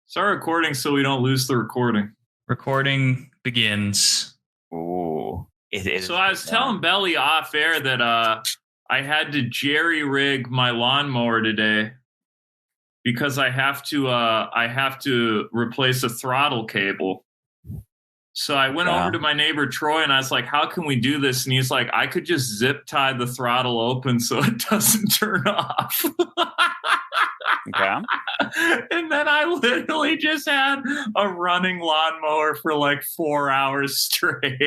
Start recording so we don't lose the recording. Recording begins. Ooh. So I was telling Belly off air that I had to jerry rig my lawnmower today because I have to replace a throttle cable. So I went over to my neighbor Troy and I was like, how can we do this? And he's like, I could just zip tie the throttle open so it doesn't turn off. Okay. And then I literally just had a running lawnmower for like 4 hours straight.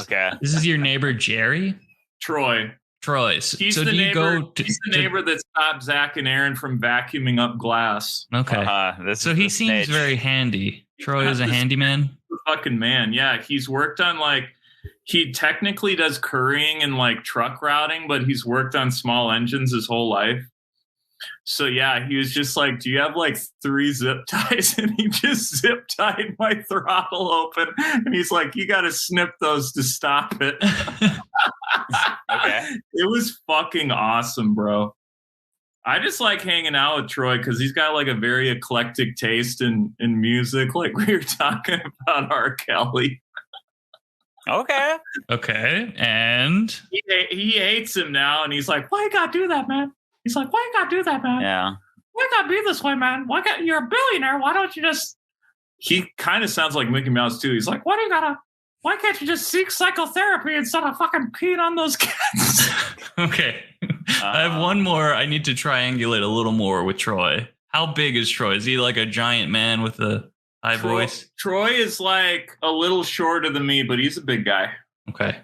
Okay. This is your neighbor Jerry? Troy's. He's So the do you neighbor, go he's the neighbor that stopped Zach and Aaron from vacuuming up glass. Okay. So he seems very handy. Troy is a handyman. Fucking man. Yeah. He's worked on he technically does currying and like truck routing, but he's worked on small engines his whole life. So yeah, he was just like, do you have like 3 zip ties? And he just zip tied my throttle open. And he's like, you got to snip those to stop it. Okay. It was fucking awesome, bro. I just like hanging out with Troy because he's got like a very eclectic taste in music. Like we were talking about R. Kelly. Okay. Okay. And he hates him now. And he's like, why you got to do that, man? He's like, why you got to do that, man? Yeah. Why you got to be this way, man? You're a billionaire. Why don't you just... He kind of sounds like Mickey Mouse, too. He's like, why can't you just seek psychotherapy instead of fucking peeing on those kids? okay. I have one more. I need to triangulate a little more with Troy. How big is Troy? Is he like a giant man with a high voice? Troy is like a little shorter than me, but he's a big guy. Okay.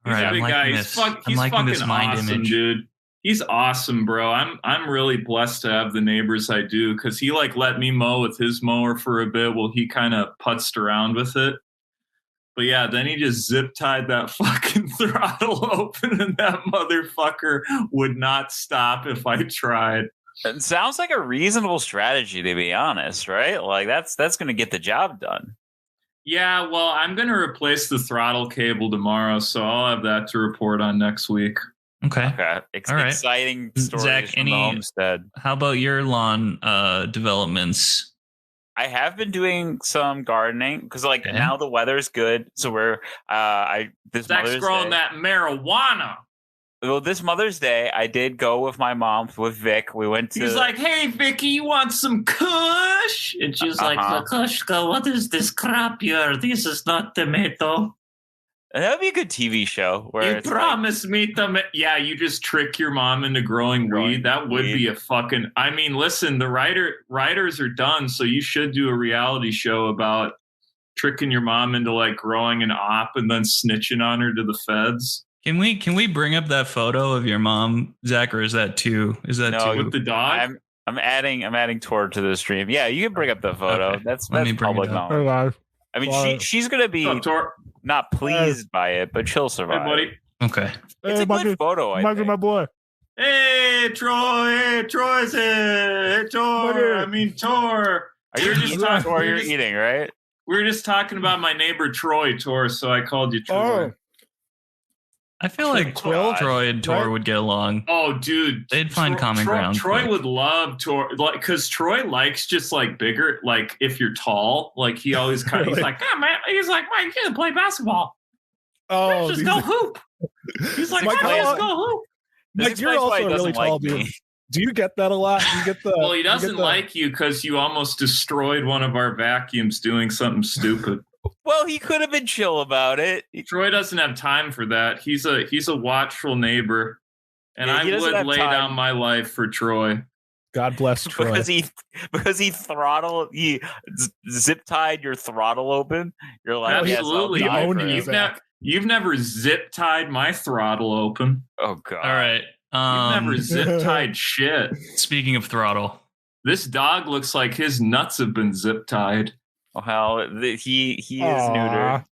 He's a big guy. He's fucking awesome, dude. He's awesome, bro. I'm really blessed to have the neighbors I do because he like let me mow with his mower for a bit while he kind of putzed around with it. But yeah, then he just zip tied that fucking throttle open and that motherfucker would not stop if I tried. It sounds like a reasonable strategy, to be honest, right? Like that's going to get the job done. Yeah, well, I'm going to replace the throttle cable tomorrow, so I'll have that to report on next week. Okay. All right. Exciting stories Zach, from the homestead. How about your lawn developments? I have been doing some gardening because now the weather's good. So we're Zach's growing that marijuana. Well, this Mother's Day, I did go with my mom, with Vic. We went to... He's like, hey, Vicky, you want some kush? And she's like, Lakushka, what is this crap here? This is not tomato. That would be a good TV show. Where you promised me yeah, you just trick your mom into growing weed. That would be a fucking... I mean, listen, the writers are done, so you should do a reality show about tricking your mom into like growing an op and then snitching on her to the feds. Can we bring up that photo of your mom, Zach, or is that too? With the dog? I'm adding Tor to the stream. Yeah, you can bring up the photo. Okay. That's public knowledge. I mean, she's gonna be not pleased by it, but she'll survive. Hey, buddy. Okay. It's a good photo. My boy. Hey, Troy. Hey, Troy's here. Hey, Tor. I mean, Tor. You're eating, right? We were just talking about my neighbor Troy, Tor, so I called you Troy. Oh. I feel like Troy and Tor would get along. Oh, dude. They'd find common ground. Troy would love Tor, because Troy likes just like bigger, like if you're tall, like he always kind of, he's like, yeah, man. He's like, Mike, you can play basketball. Oh, just go hoop. He's like, Mike, just go hoop. Mike, you're also a really tall dude. Do you get that a lot? You get the. Well, he doesn't like you because you almost destroyed one of our vacuums doing something stupid. Well, he could have been chill about it. Troy doesn't have time for that. He's a watchful neighbor, and I would lay down my life for Troy. God bless Troy. Because he zip tied your throttle open. You're like, absolutely. You've never zip tied my throttle open. Oh God! All right. You've never zip tied shit. Speaking of throttle, this dog looks like his nuts have been zip tied. Well, he is neutered.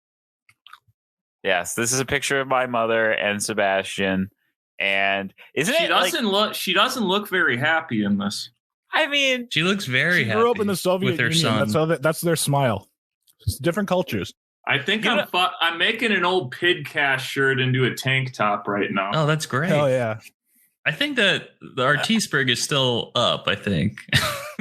Yes, this is a picture of my mother and Sebastian, and she doesn't look very happy in this. I mean, she looks very happy. Grew up in the Soviet with her Union. son. That's their smile. It's different cultures. I think I'm making an old Pidcast shirt into a tank top right now. Oh, that's great. Hell yeah. I think that our Teesprig is still up, I think.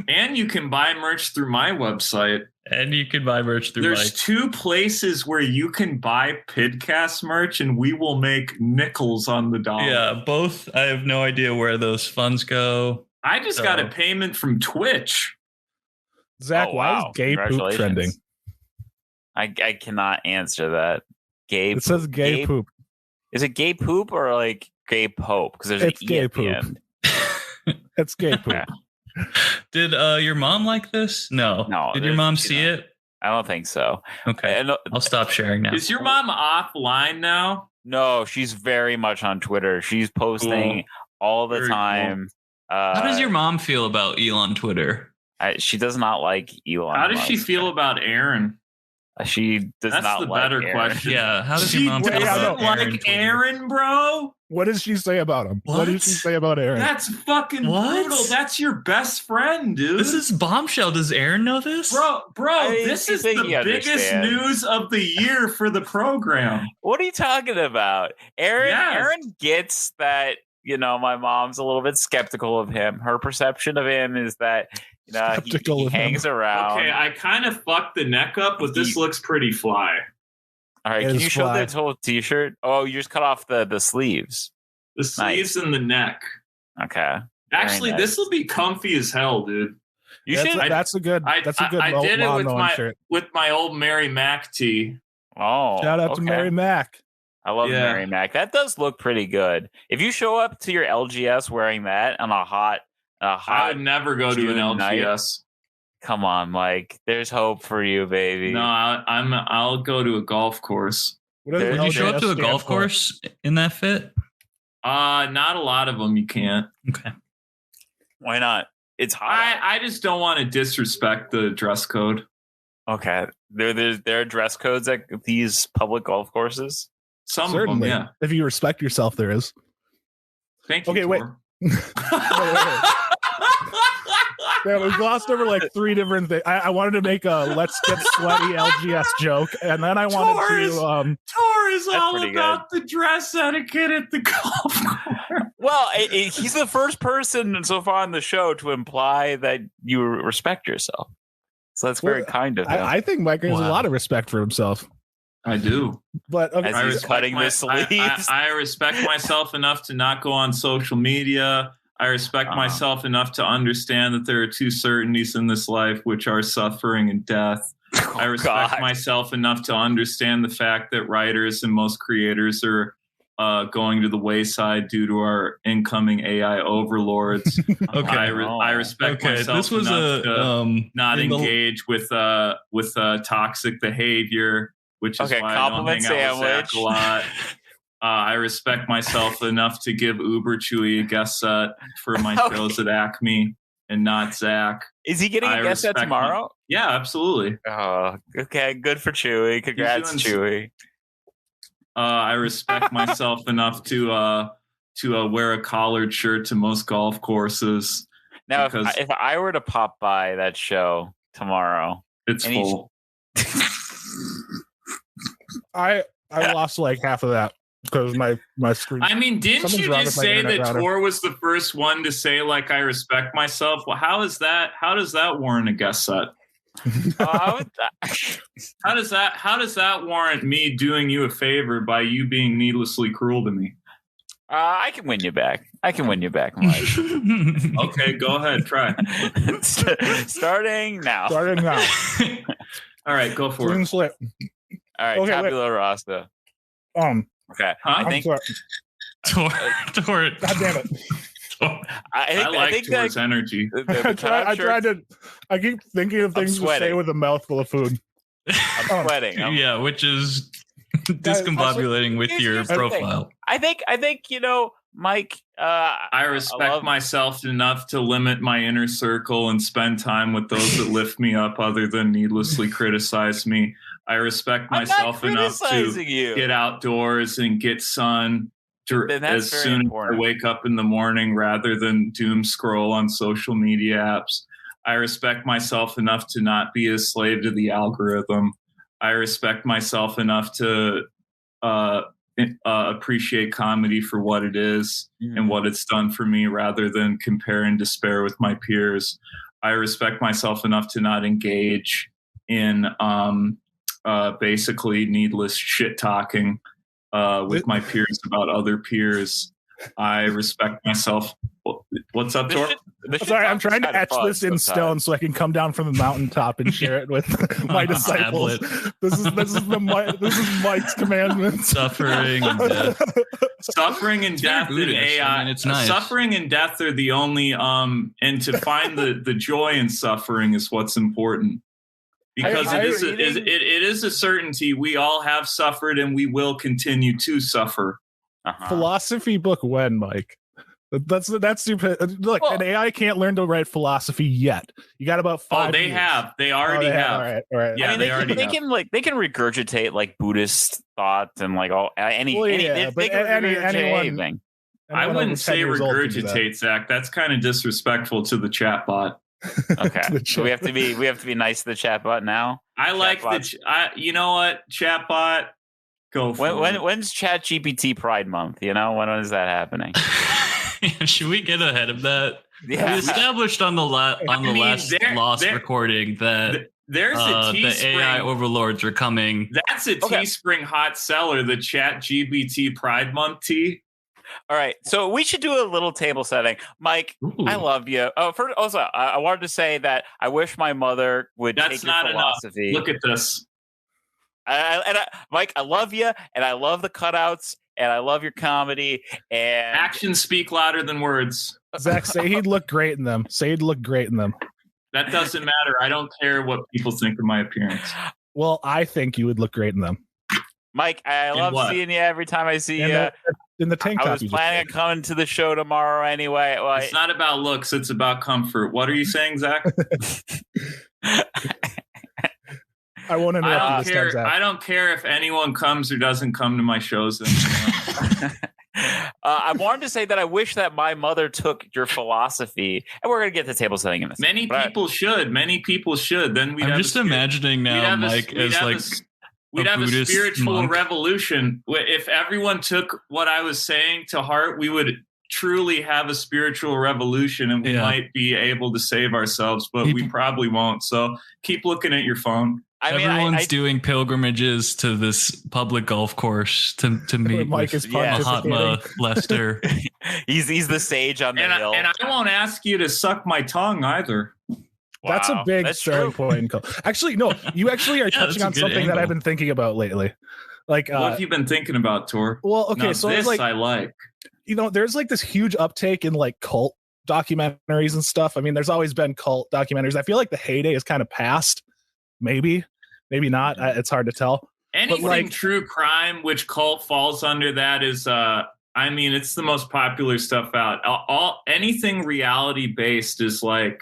And you can buy merch through my website. And you can buy merch through There's 2 places where you can buy Pidcast merch, and we will make nickels on the dollar. Yeah, both. I have no idea where those funds go. I just got a payment from Twitch. Zach, why is gay poop trending? I cannot answer that. Gay. It says gay poop. Is it gay poop or like gay pope? Because there's an E at the end. It's gay poop. Okay. Did your mom like this? No. Did your mom see it? I don't think so. Okay. I'll stop sharing now. Is your mom offline now? No, she's very much on Twitter. She's posting all the time. Cool. How does your mom feel about Elon Twitter? She does not like Elon. How does she feel about Aaron? She does That's not the like better Aaron. question. Yeah, how does your mom feel about Aaron, bro? What does she say about him? What does she say about Aaron? That's fucking brutal. That's your best friend, dude. This is bombshell. Does Aaron know this? Bro, this is the biggest news of the year for the program. What are you talking about? Aaron gets that, my mom's a little bit skeptical of him. Her perception of him is that he hangs around. Okay, I kind of fucked the neck up, but this looks pretty fly. All right, can you show the whole t-shirt? Oh, you just cut off the sleeves. The sleeves and the neck. Okay. Actually, this will be comfy as hell, dude. That's a good. I did it with my old Mary Mac tee. Oh, shout out to Mary Mac. I love Mary Mac. That does look pretty good. If you show up to your LGS wearing that on a hot, I would never go to an LGS. Night. Come on, Mike. There's hope for you, baby. No, I'll go to a golf course. Would you show up to a golf course in that fit? Not a lot of them. You can't. Okay. Why not? It's hot. I just don't want to disrespect the dress code. Okay. There are dress codes at these public golf courses? Some of them, yeah. If you respect yourself, there is. Thank you. Okay, wait. Yeah, we glossed over like 3 different things. I wanted to make a "let's get sweaty" LGS joke, and then I wanted to. Tor is all about the dress etiquette at the golf course. Well, he's the first person so far on the show to imply that you respect yourself. So that's very kind of him. I think Mike has a lot of respect for himself. I do, but okay. As he's cutting the sleeves. I respect myself enough to not go on social media. I respect myself enough to understand that there are 2 certainties in this life, which are suffering and death. I respect myself enough to understand the fact that writers and most creators are going to the wayside due to our incoming AI overlords. Okay, I respect myself enough to not engage with toxic behavior, which is why I don't hang out with Zach a lot. I respect myself enough to give Uber Chewy a guest set for my shows at Acme and not Zach. Is he getting a guest set tomorrow? Yeah, absolutely. Oh, okay. Good for Chewy. Congrats, Chewy. I respect myself enough to wear a collared shirt to most golf courses. Now, if I were to pop by that show tomorrow, it's full. I lost like half of that. Because my screen. I mean, didn't you just say that Tor was the first one to say like I respect myself? Well, how does that warrant a guest set? How does that warrant me doing you a favor by you being needlessly cruel to me? I can win you back. Mike. Okay, go ahead, try. Starting now. All right, go for it. All right, okay, tabula rasa. Okay, huh? I think Tor. God damn it! I think Tor's energy. I keep thinking of things to say with a mouthful of food. I'm sweating. Which is discombobulating with your profile. I think Mike. I respect myself enough to limit my inner circle and spend time with those that lift me up, other than needlessly criticize me. I respect myself enough to get outdoors and get sun as soon as I wake up in the morning rather than doom scroll on social media apps. I respect myself enough to not be a slave to the algorithm. I respect myself enough to appreciate comedy for what it is and what it's done for me rather than compare and despair with my peers. I respect myself enough to not engage in basically needless shit talking with my peers about other peers. I respect myself. What's up, Tor? Sorry, I'm trying to etch this in stone so I can come down from the mountaintop and share it with my disciples. This is Mike's commandments. Suffering and death. Suffering and death and AI. I mean, it's nice. Suffering and death are the only and to find the joy in suffering is what's important. Because it is a certainty we all have suffered and we will continue to suffer. Philosophy book when, Mike? That's stupid. Look, an AI can't learn to write philosophy yet. You got about 5 years. They already have. All right. Yeah, I mean, they can regurgitate like Buddhist thought and like anything. I wouldn't say regurgitate, Zach. That's kind of disrespectful to the chatbot. Okay, so we have to be nice to the chatbot now. I like you know what, chatbot. Go for it. When's ChatGPT Pride Month? You know, when is that happening? Should we get ahead of that? Yeah. We established on the last recording that there's a the AI overlords are coming. That's a Teespring hot seller, the ChatGPT Pride Month tea. All right, so we should do a little table setting. Mike, ooh. I love you. I wanted to say that I wish my mother would take your philosophy. Enough. Look at this. Mike, I love you, and I love the cutouts, and I love your comedy. And actions speak louder than words. Zach, say he'd look great in them. That doesn't matter. I don't care what people think of my appearance. Well, I think you would look great in them. Mike, I love seeing you every time I see you. In the tank top. I was planning on coming to the show tomorrow anyway. Well, it's not about looks. It's about comfort. What are you saying, Zach? I won't interrupt you this time, Zach. I don't care if anyone comes or doesn't come to my shows anymore. I wanted to say that I wish that my mother took your philosophy, and we're going to get to table setting in a second. Many people should. Then I'm just imagining now, Mike, as like... We'd have a spiritual revolution. If everyone took what I was saying to heart, we would truly have a spiritual revolution, and we might be able to save ourselves, but we probably won't. So keep looking at your phone. Everyone's doing pilgrimages to this public golf course to meet Mike with Mahatma Lester. He's the sage on the hill. And I won't ask you to suck my tongue either. Wow, that's a big starting point. Actually, no, you actually are touching on something that I've been thinking about lately. Like, what have you been thinking about, Tor? Well, okay, now, so this I like. You know, there's like this huge uptake in like cult documentaries and stuff. I mean, there's always been cult documentaries. I feel like the heyday is kind of past. Maybe not. It's hard to tell. Anything true crime, which cult falls under that, is. I mean, it's the most popular stuff out. Anything reality based is like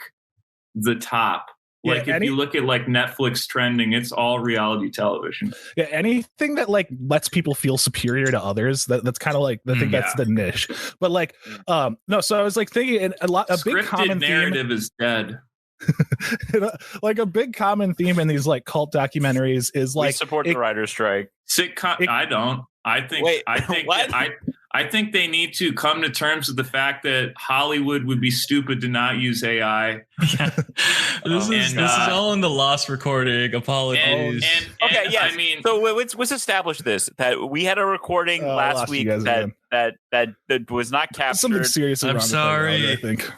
the top. Like if you look at like Netflix trending, it's all reality television. Yeah, anything that like lets people feel superior to others, that's kind of like I think that's the niche. But like no, so I was like thinking a big common narrative is dead. Like a big common theme in these like cult documentaries is like we support the writer's strike. I don't. I think they need to come to terms with the fact that Hollywood would be stupid to not use AI. Yeah. This is all in the lost recording. Apologies. I mean, so let's establish this: that we had a recording last week that was not captured. Something serious. I'm sorry. I think.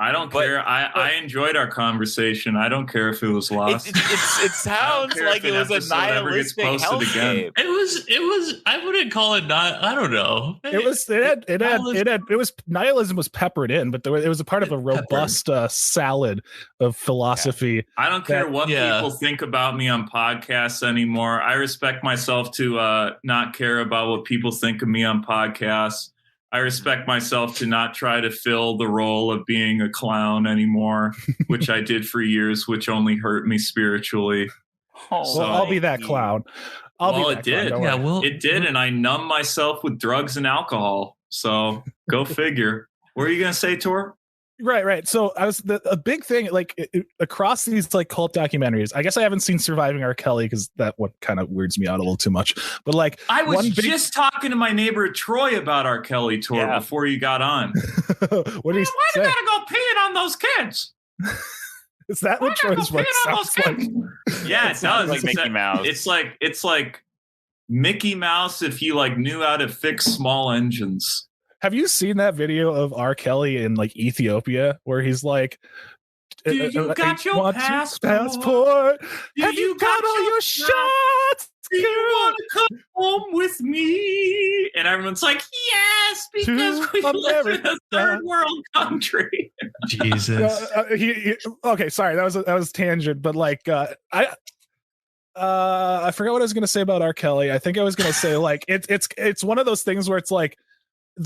I don't care. I enjoyed our conversation. I don't care if it was lost. It sounds like it was a nihilistic hellscape. It was. I wouldn't call it not. I don't know. Nihilism was peppered in, but it was a part of a robust salad of philosophy. Yeah. I don't care what people think about me on podcasts anymore. I respect myself to not care about what people think of me on podcasts. I respect myself to not try to fill the role of being a clown anymore, which I did for years, which only hurt me spiritually. So I'll be that clown. It did, and I numbed myself with drugs and alcohol. So go figure. What are you going to say, Tor? Right. So a big thing, like across these like cult documentaries. I guess I haven't seen Surviving R. Kelly because that one kind of weirds me out a little too much. But like, I was just talking to my neighbor Troy about R. Kelly, Tor, before you got on. What did he say? Why do you gotta go peeing on those kids? Is that what Troy's work sounds like? Yeah, it does. Like Mickey Mouse. It's like Mickey Mouse if you like knew how to fix small engines. Have you seen that video of R. Kelly in like Ethiopia where he's like, "Do you got your passport? Have you got all your shots? Do you want to come home with me?" And everyone's like, "Yes, because we live in a third world country." Jesus. Okay, sorry, that was tangent, but like I forgot what I was going to say about R. Kelly. I think I was going to say like it's one of those things where it's like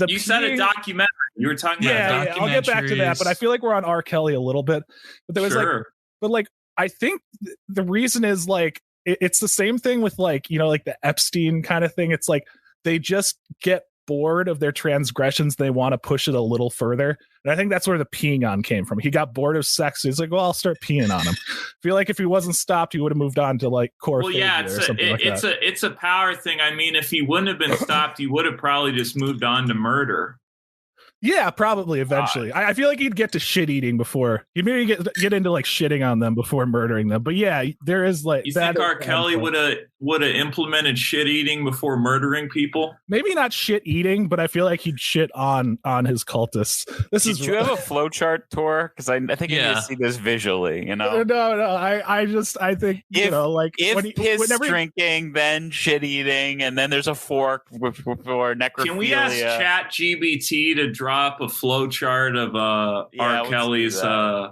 you said a documentary. You were talking about I'll get back to that, but I feel like we're on R. Kelly a little bit. But there was I think the reason is like it's the same thing with like, you know, like the Epstein kind of thing. It's like they just get bored of their transgressions. They want to push it a little further. And I think that's where the peeing on came from. He got bored of sex. He's like, well, I'll start peeing on him. I feel like if he wasn't stopped, he would have moved on to like core. Well, yeah, it's a power thing. I mean, if he wouldn't have been stopped, he would have probably just moved on to murder. Yeah, probably eventually. I feel like he'd get to shit eating before he'd maybe get into like shitting on them before murdering them. But yeah, there is like you think R. Kelly would have implemented shit eating before murdering people? Maybe not shit eating, but I feel like he'd shit on his cultists. Did you have a flow chart, Tor? Because I think you need to see this visually. You know, no. I think you know, like piss drinking, then shit eating, and then there's a fork for necrophilia. Can we ask ChatGPT to draw up a flow chart of R. Kelly's I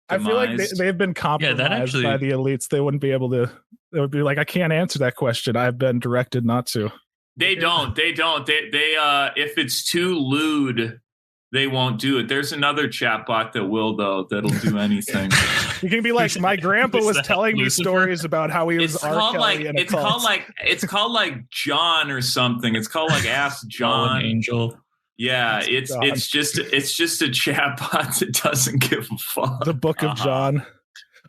feel like they've been compromised by the elites. They wouldn't be able to. They would be like, I can't answer that question. I've been directed not to. They don't. They if it's too lewd, they won't do it. There's another chatbot that will, though, that'll do anything. You can be like, my grandpa was telling me stories about how he was R. Kelly in a cult. It's called like John or something. It's called like Ask John. Angel. Yeah, it's just a chatbot that doesn't give a fuck. The Book of John.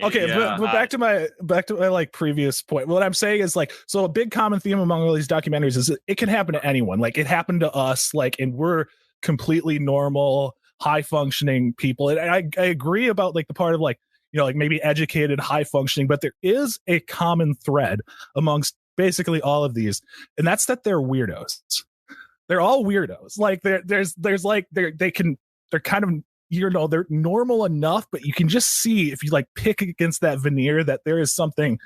Okay, but back to my like previous point. What I'm saying is like, so a big common theme among all these documentaries is that it can happen to anyone. Like it happened to us, like, and we're completely normal, high functioning people. And I agree about like the part of like, you know, like maybe educated, high functioning, but there is a common thread amongst basically all of these, and that's that they're weirdos. They're all weirdos. Like there's like they're kind of, you know, they're normal enough, but you can just see if you like pick against that veneer that there is something.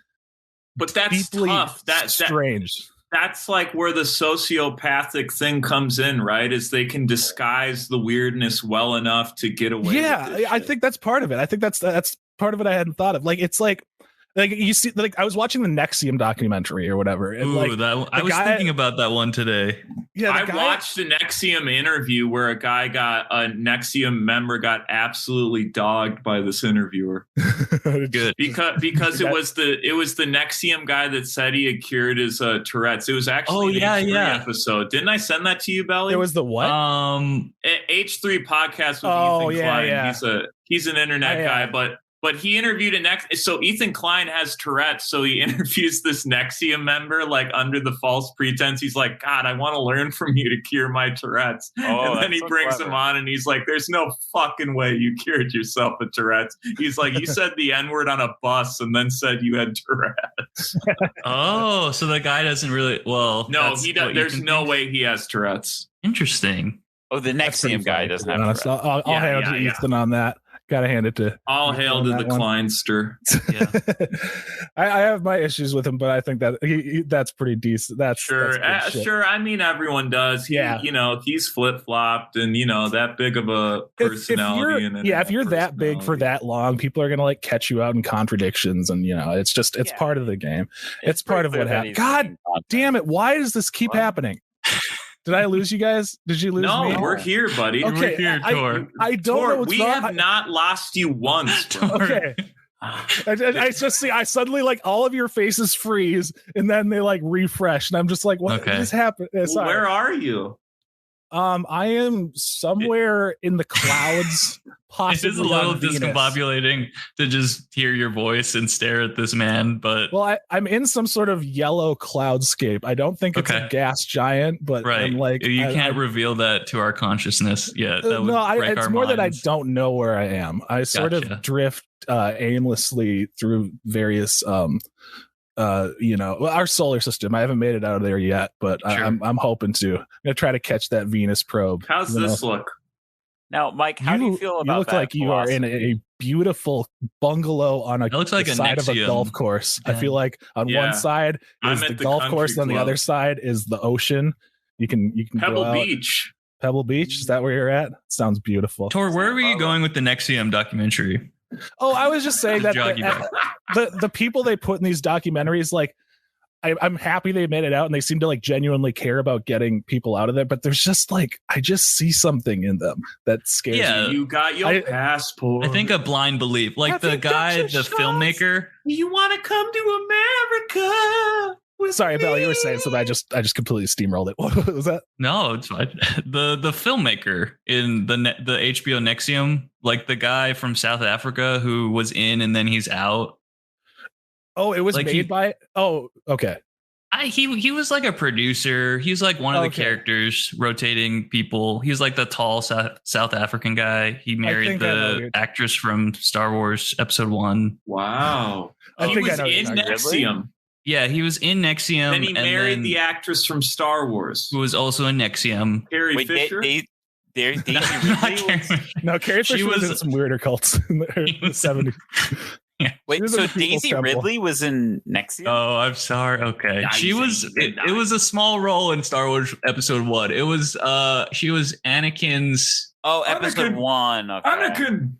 But that's tough. That's strange. That's like where the sociopathic thing comes in, right? Is they can disguise the weirdness well enough to get away. Yeah, I think that's part of it. I think that's part of it I hadn't thought of. Like it's like you see, like I was watching the NXIVM documentary or whatever. And I was thinking about that one today. Yeah, I watched an NXIVM interview where a NXIVM member got absolutely dogged by this interviewer. Good, because it was the NXIVM guy that said he had cured his Tourette's. It was actually H3 episode. Didn't I send that to you, Belly? It was the what? H3 podcast with Ethan Klein. Yeah. He's an internet guy, But he interviewed so Ethan Klein has Tourette's, so he interviews this NXIVM member like under the false pretense. He's like, God, I want to learn from you to cure my Tourette's. And then he brings him on and he's like, there's no fucking way you cured yourself of Tourette's. He's like, you said the N-word on a bus and then said you had Tourette's. Oh, so the guy doesn't really, well. No, he does. There's no way he has Tourette's. Interesting. Oh, the NXIVM guy doesn't have Tourette's. I'll hand it to Ethan on that. Gotta hand it to all hail to the Kleinster. Yeah. I have my issues with him, but I think that that's pretty decent. That's sure. Sure. I mean, everyone does. You know, he's flip flopped, and you know that big of a personality. If you're that big for that long, people are gonna like catch you out in contradictions, and you know, it's part of the game. It's part of what happened. God damn it! Why does this keep happening? Did I lose you guys? Did you lose me? No, we're here, buddy. Okay, we're here, Tor. I don't know what's wrong. We have not lost you once, Tor. Okay. I just see, I suddenly like all of your faces freeze and then they like refresh. And I'm just like, what is happening? Where are you? I am somewhere in the clouds. Possibly it is a little discombobulating to just hear your voice and stare at this man, but I'm in some sort of yellow cloudscape. I don't think it's a gas giant, but right. I'm like, you can't reveal that to our consciousness yet. That would break it's our more minds. that I don't know where I am. I sort of drift aimlessly through various our solar system. I haven't made it out of there yet, but I'm hoping to. I'm gonna try to catch that Venus probe. How's this look? Now, Mike, how do you feel about that? You look like you are in a beautiful bungalow on the side of a golf course. Yeah. I feel like on one side is the golf course, and on the other side is the ocean. You can Pebble Beach. Pebble Beach, is that where you're at? Sounds beautiful. Tor, where were you going with the NXIVM documentary? Oh, I was just saying that the people they put in these documentaries, like, I'm happy they made it out and they seem to like genuinely care about getting people out of there. But there's just like, I just see something in them that scares me. You got your passport. I think a blind belief, like the guy, the filmmaker. You want to come to America? Sorry, Bella, you were saying something. I just completely steamrolled it. What was that? No, it's fine. The filmmaker in the HBO NXIVM, like the guy from South Africa who was in and then he's out. Oh, it was like made by. Oh, okay. He was like a producer. He's like one of the characters, rotating people. He's like the tall South African guy. He married the actress from Star Wars Episode 1. Wow. He was in NXIVM. Yeah, he was in NXIVM. Then he married the actress from Star Wars, who was also in NXIVM. Carrie Fisher. Daisy Ridley no, Carrie Fisher was in some weirder cults in the 70s. Yeah. Wait, so Daisy Ridley was in NXIVM? Oh, I'm sorry. Okay, she was. It was a small role in Star Wars Episode 1. It was. She was Anakin's. Oh, Episode 1. Okay. Anakin.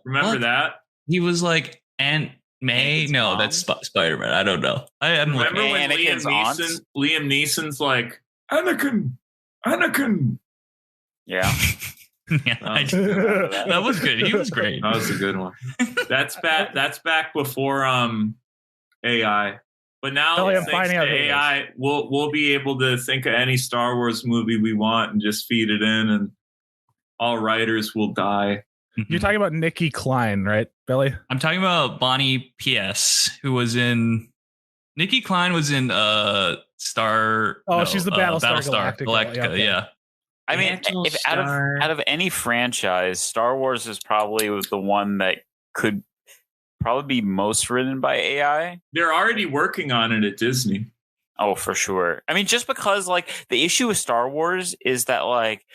Remember that? He was like Aunt May. No, that's Spider-Man. I don't know. Remember when Liam Neeson's like Anakin. Yeah. That was good. He was great. That was a good one. That's back before AI. But now thanks to AI, we'll be able to think of any Star Wars movie we want and just feed it in, and all writers will die. You're talking about Nikki Klein, right, Billy? I'm talking about Bonnie P.S., who was in. Nikki Klein was in Star. Oh, she's the Battlestar Galactica. Yeah. I mean, if out of any franchise, Star Wars is probably the one that could probably be most written by AI. They're already working on it at Disney. Oh, for sure. I mean, just because like the issue with Star Wars is that like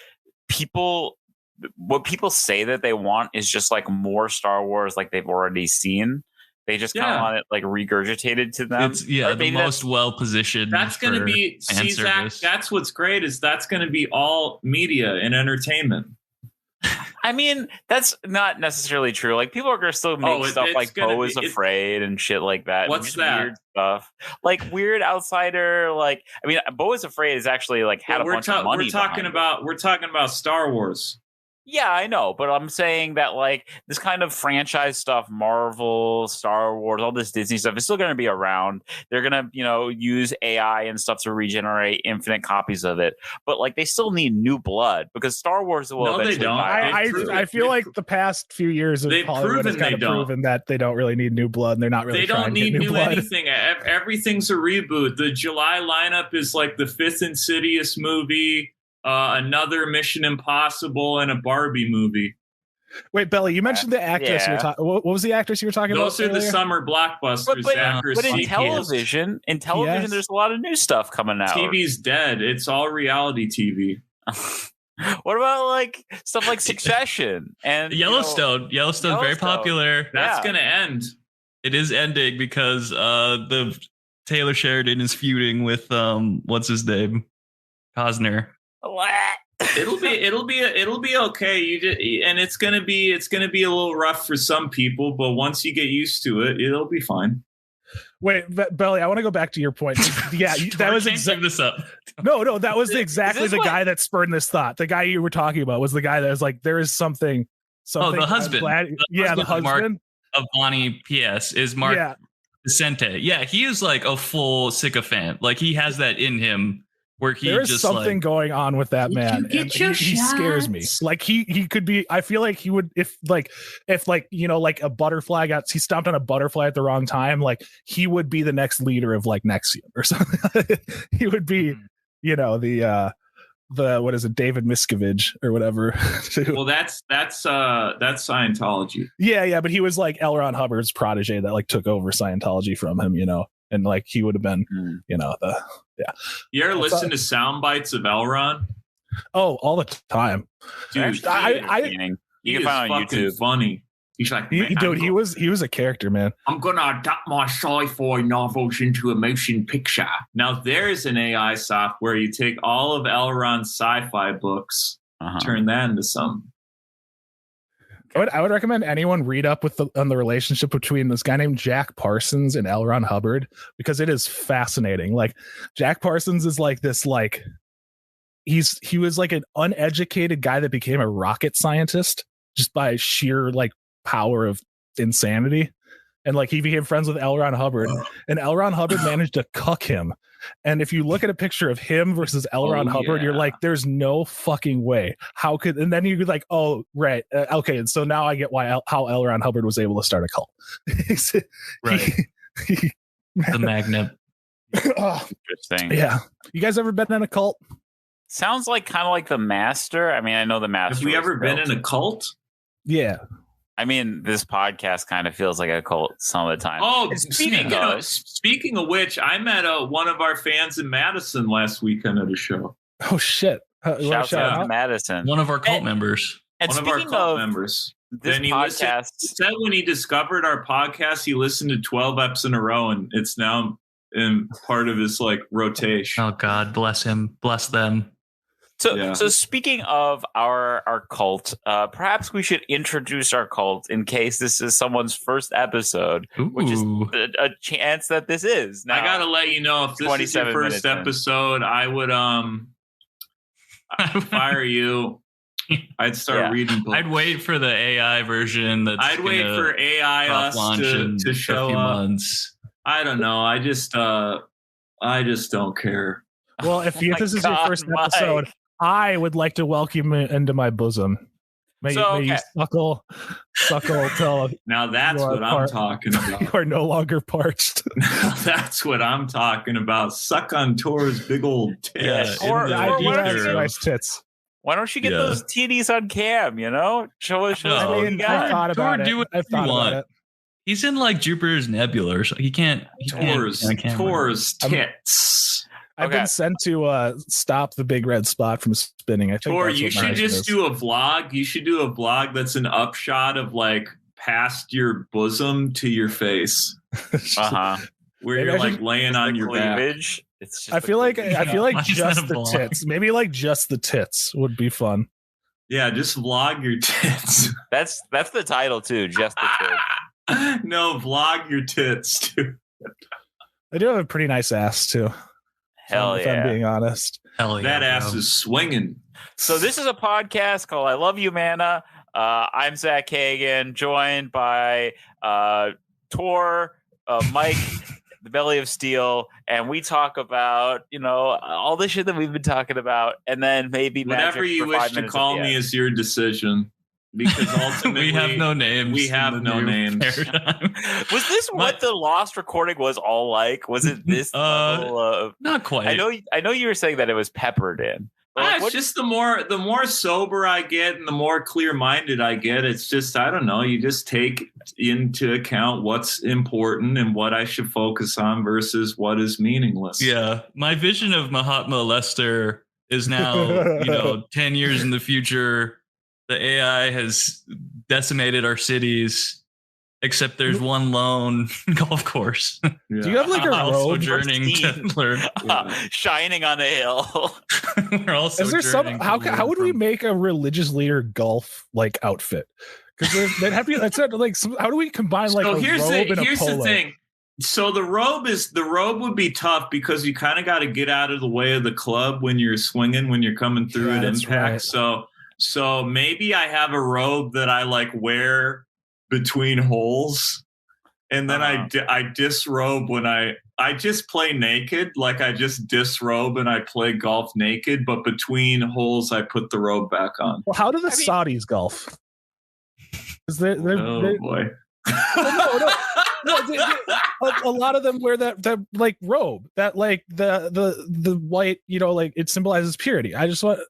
what people say that they want is just like more Star Wars like they've already seen. They just kind of want it like regurgitated to them. It's, the most well positioned. That's going to be Zach. That's what's great is that's going to be all media and entertainment. I mean, that's not necessarily true. Like people are going to still make stuff like Beau is Afraid and shit like that. What's that? Weird stuff like Weird Outsider. Like I mean, Beau is Afraid is actually like had a bunch of money. We're talking about Star Wars. Yeah, I know, but I'm saying that like this kind of franchise stuff, Marvel, Star Wars, all this Disney stuff is still going to be around. They're going to, use AI and stuff to regenerate infinite copies of it. But like they still need new blood because Star Wars will eventually. They don't. I feel like the past few years of Hollywood has kind of proven that they don't really need new blood, and they're not really. They don't need new anything. Everything's a reboot. The July lineup is like the 5th Insidious movie. Another Mission Impossible and a Barbie movie. Wait, Belly, you mentioned the actress you were talking. What was the actress you were talking about? Those are the summer blockbusters. But in television, there's a lot of new stuff coming out. TV's dead. It's all reality TV. What about like stuff like Succession and Yellowstone? Yellowstone's very popular. That's going to end. It is ending because the Taylor Sheridan is feuding with what's his name, Costner. It'll be okay. And it's gonna be a little rough for some people, but once you get used to it, it'll be fine. Wait, Belly, I want to go back to your point. Yeah, that was this up. No, that was exactly the guy that spurred this thought. The guy you were talking about was the guy that was like, there is something. Oh, the husband. The husband of Bonnie P.S. is Mark Vicente. Yeah, he is like a full sycophant. Like he has that in him. where he there is just something going on with that man. He scares me. Like he could be. I feel like he would if you know, like a butterfly he stomped on a butterfly at the wrong time. Like he would be the next leader of like Nexium or something. He would be, you know, the what is it, David Miscavige or whatever. Well, that's Scientology. Yeah, but he was like L. Ron Hubbard's protege that like took over Scientology from him, you know, and like he would have been, you know, You ever listen to sound bites of L. Ron? Oh, all the time, dude. You can find on YouTube. Funny. He's like, he was a character, man. I'm gonna adapt my sci-fi novels into a motion picture. Now there's an AI software. You take all of L. Ron's sci-fi books, turn that into something. I would recommend anyone read up on the relationship between this guy named Jack Parsons and L. Ron Hubbard, because it is fascinating. Like Jack Parsons is like this, like he was like an uneducated guy that became a rocket scientist just by sheer like power of insanity, and like he became friends with L. Ron Hubbard, and L. Ron Hubbard managed to cuck him. And if you look at a picture of him versus L. Ron Hubbard, you're like, there's no fucking way. How could? And then you could like, oh right, okay. And so now I get how L. Ron Hubbard was able to start a cult. Right. The magnet. Interesting. Yeah. You guys ever been in a cult? Sounds like kind of like the Master. I mean, I know the Master. Have we ever been in a cult? Yeah. I mean, this podcast kind of feels like a cult some of the time. Oh, speaking of which, I met one of our fans in Madison last weekend at a show. Oh shit! Shout out to Madison, one of our cult members. And one of our cult members. This podcast said when he discovered our podcast, he listened to 12 eps in a row, and it's now in part of his like rotation. Oh God, bless him, bless them. So speaking of our cult, perhaps we should introduce our cult in case this is someone's first episode, which is a chance that this is. Now, I gotta let you know, if this is your first episode, I would fire you. I'd start reading books. I'd wait for the AI version. I'd wait for AI us to show up. Months. I don't know. I just don't care. Well, if this is your first episode, I would like to welcome you into my bosom. May you suckle till now that's what I'm talking about. You are no longer parched. Now that's what I'm talking about. Suck on Tor's big old tits. Nice tits. Why don't you get those titties on cam? You know, show us. I thought about it. I've thought about it. He's in like Jupiter's nebula, so he can't. Tor's tits. I've been sent to stop the big red spot from spinning. I think Tor, you should just do a vlog. You should do a vlog that's an upshot of like past your bosom to your face. Where you're like laying on your cleavage. Back. I feel like just the tits. Maybe like just the tits would be fun. Yeah, just vlog your tits. That's the title too. Just the tits. No, vlog your tits too. I do have a pretty nice ass too. Hell yeah. If I'm being honest. Hell yeah. That ass is swinging. So this is a podcast called I Love You, Mana. I'm Zach Kagan, joined by Tor, Mike, the Belly of Steel, and we talk about, all the shit that we've been talking about, and then maybe whatever you wish to call me is your decision. Because ultimately we have no names. We have no names. Was this what the lost recording was all like? Was it this level of? Not quite. I know you were saying that it was peppered in. It's just the more sober I get and the more clear-minded I get, it's just, I don't know, you just take into account what's important and what I should focus on versus what is meaningless. Yeah. My vision of Mahatma Lester is now, 10 years in the future. The AI has decimated our cities, except there's one lone golf course. Yeah. Do you have like a road shining on a hill? We're also. Is there how would we make a religious leader golf like outfit? Because they'd have to. That's like. How do we combine like? So here's the thing. So the robe would be tough because you kind of got to get out of the way of the club when you're swinging, when you're coming through at impact. Right. So maybe I have a robe that I like wear between holes, And then I disrobe when I just play naked. Like I just disrobe and I play golf naked. But between holes, I put the robe back on. Well, how do the Saudis golf? They're boy. A lot of them wear that like robe that like the white, like it symbolizes purity. I just want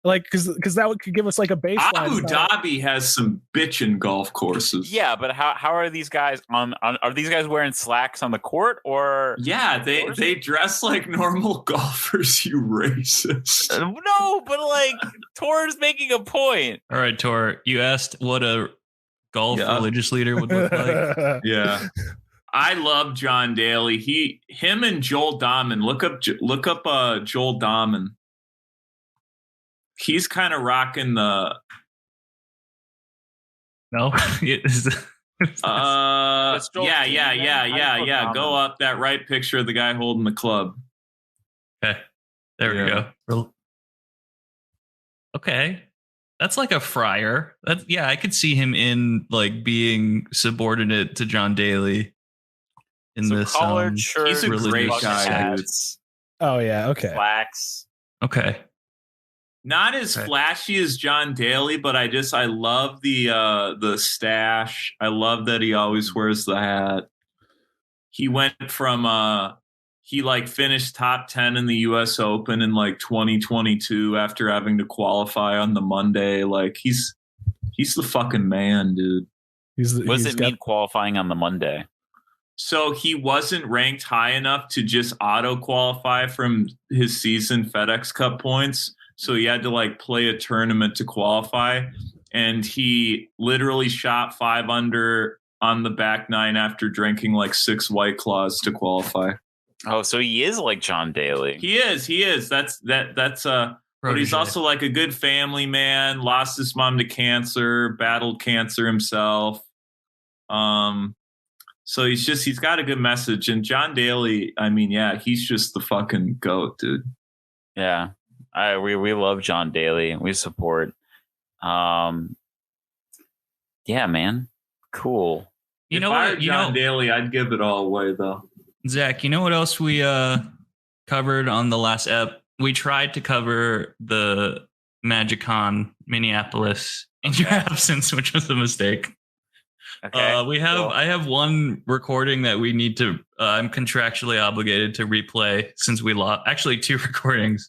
like because that could give us like a baseline. Abu Dhabi has some bitchin' golf courses. Yeah, but how are these guys on? Are these guys wearing slacks on the court or? Yeah, they dress like normal golfers. You racist. No, but like Tor's making a point. All right, Tor, you asked what a golf religious leader would look like. Yeah. I love John Daly. Him and Joel Dahman. Look up Joel Dahman. He's kind of rocking the. No. Yeah. Go up that right picture of the guy holding the club. Okay, there we go. Okay, that's like a friar. I could see him in like being subordinate to John Daly. In this, shirt, he's a great guy. Oh yeah, okay. Slacks. Okay. Not as flashy as John Daly, but I love the stash. I love that he always wears the hat. He went from he like finished top 10 in the US Open in like 2022 after having to qualify on the Monday. Like he's the fucking man, dude. What does it mean qualifying on the Monday? So he wasn't ranked high enough to just auto qualify from his season FedEx Cup points. So he had to like play a tournament to qualify. And he literally shot 5 under on the back nine after drinking like 6 White Claws to qualify. Oh, so he is like John Daly. He is. That's but he's also like a good family man, lost his mom to cancer, battled cancer himself. So he's got a good message. And John Daly, I mean, yeah, he's just the fucking GOAT, dude. Yeah. We love John Daly. We support. Yeah, man. Cool. If I were John Daly, I'd give it all away, though. Zach, you know what else we covered on the last ep? We tried to cover the MagicCon Minneapolis in your absence, which was a mistake. Okay. I have one recording that we need to. I'm contractually obligated to replay since we lost. Actually, 2 recordings.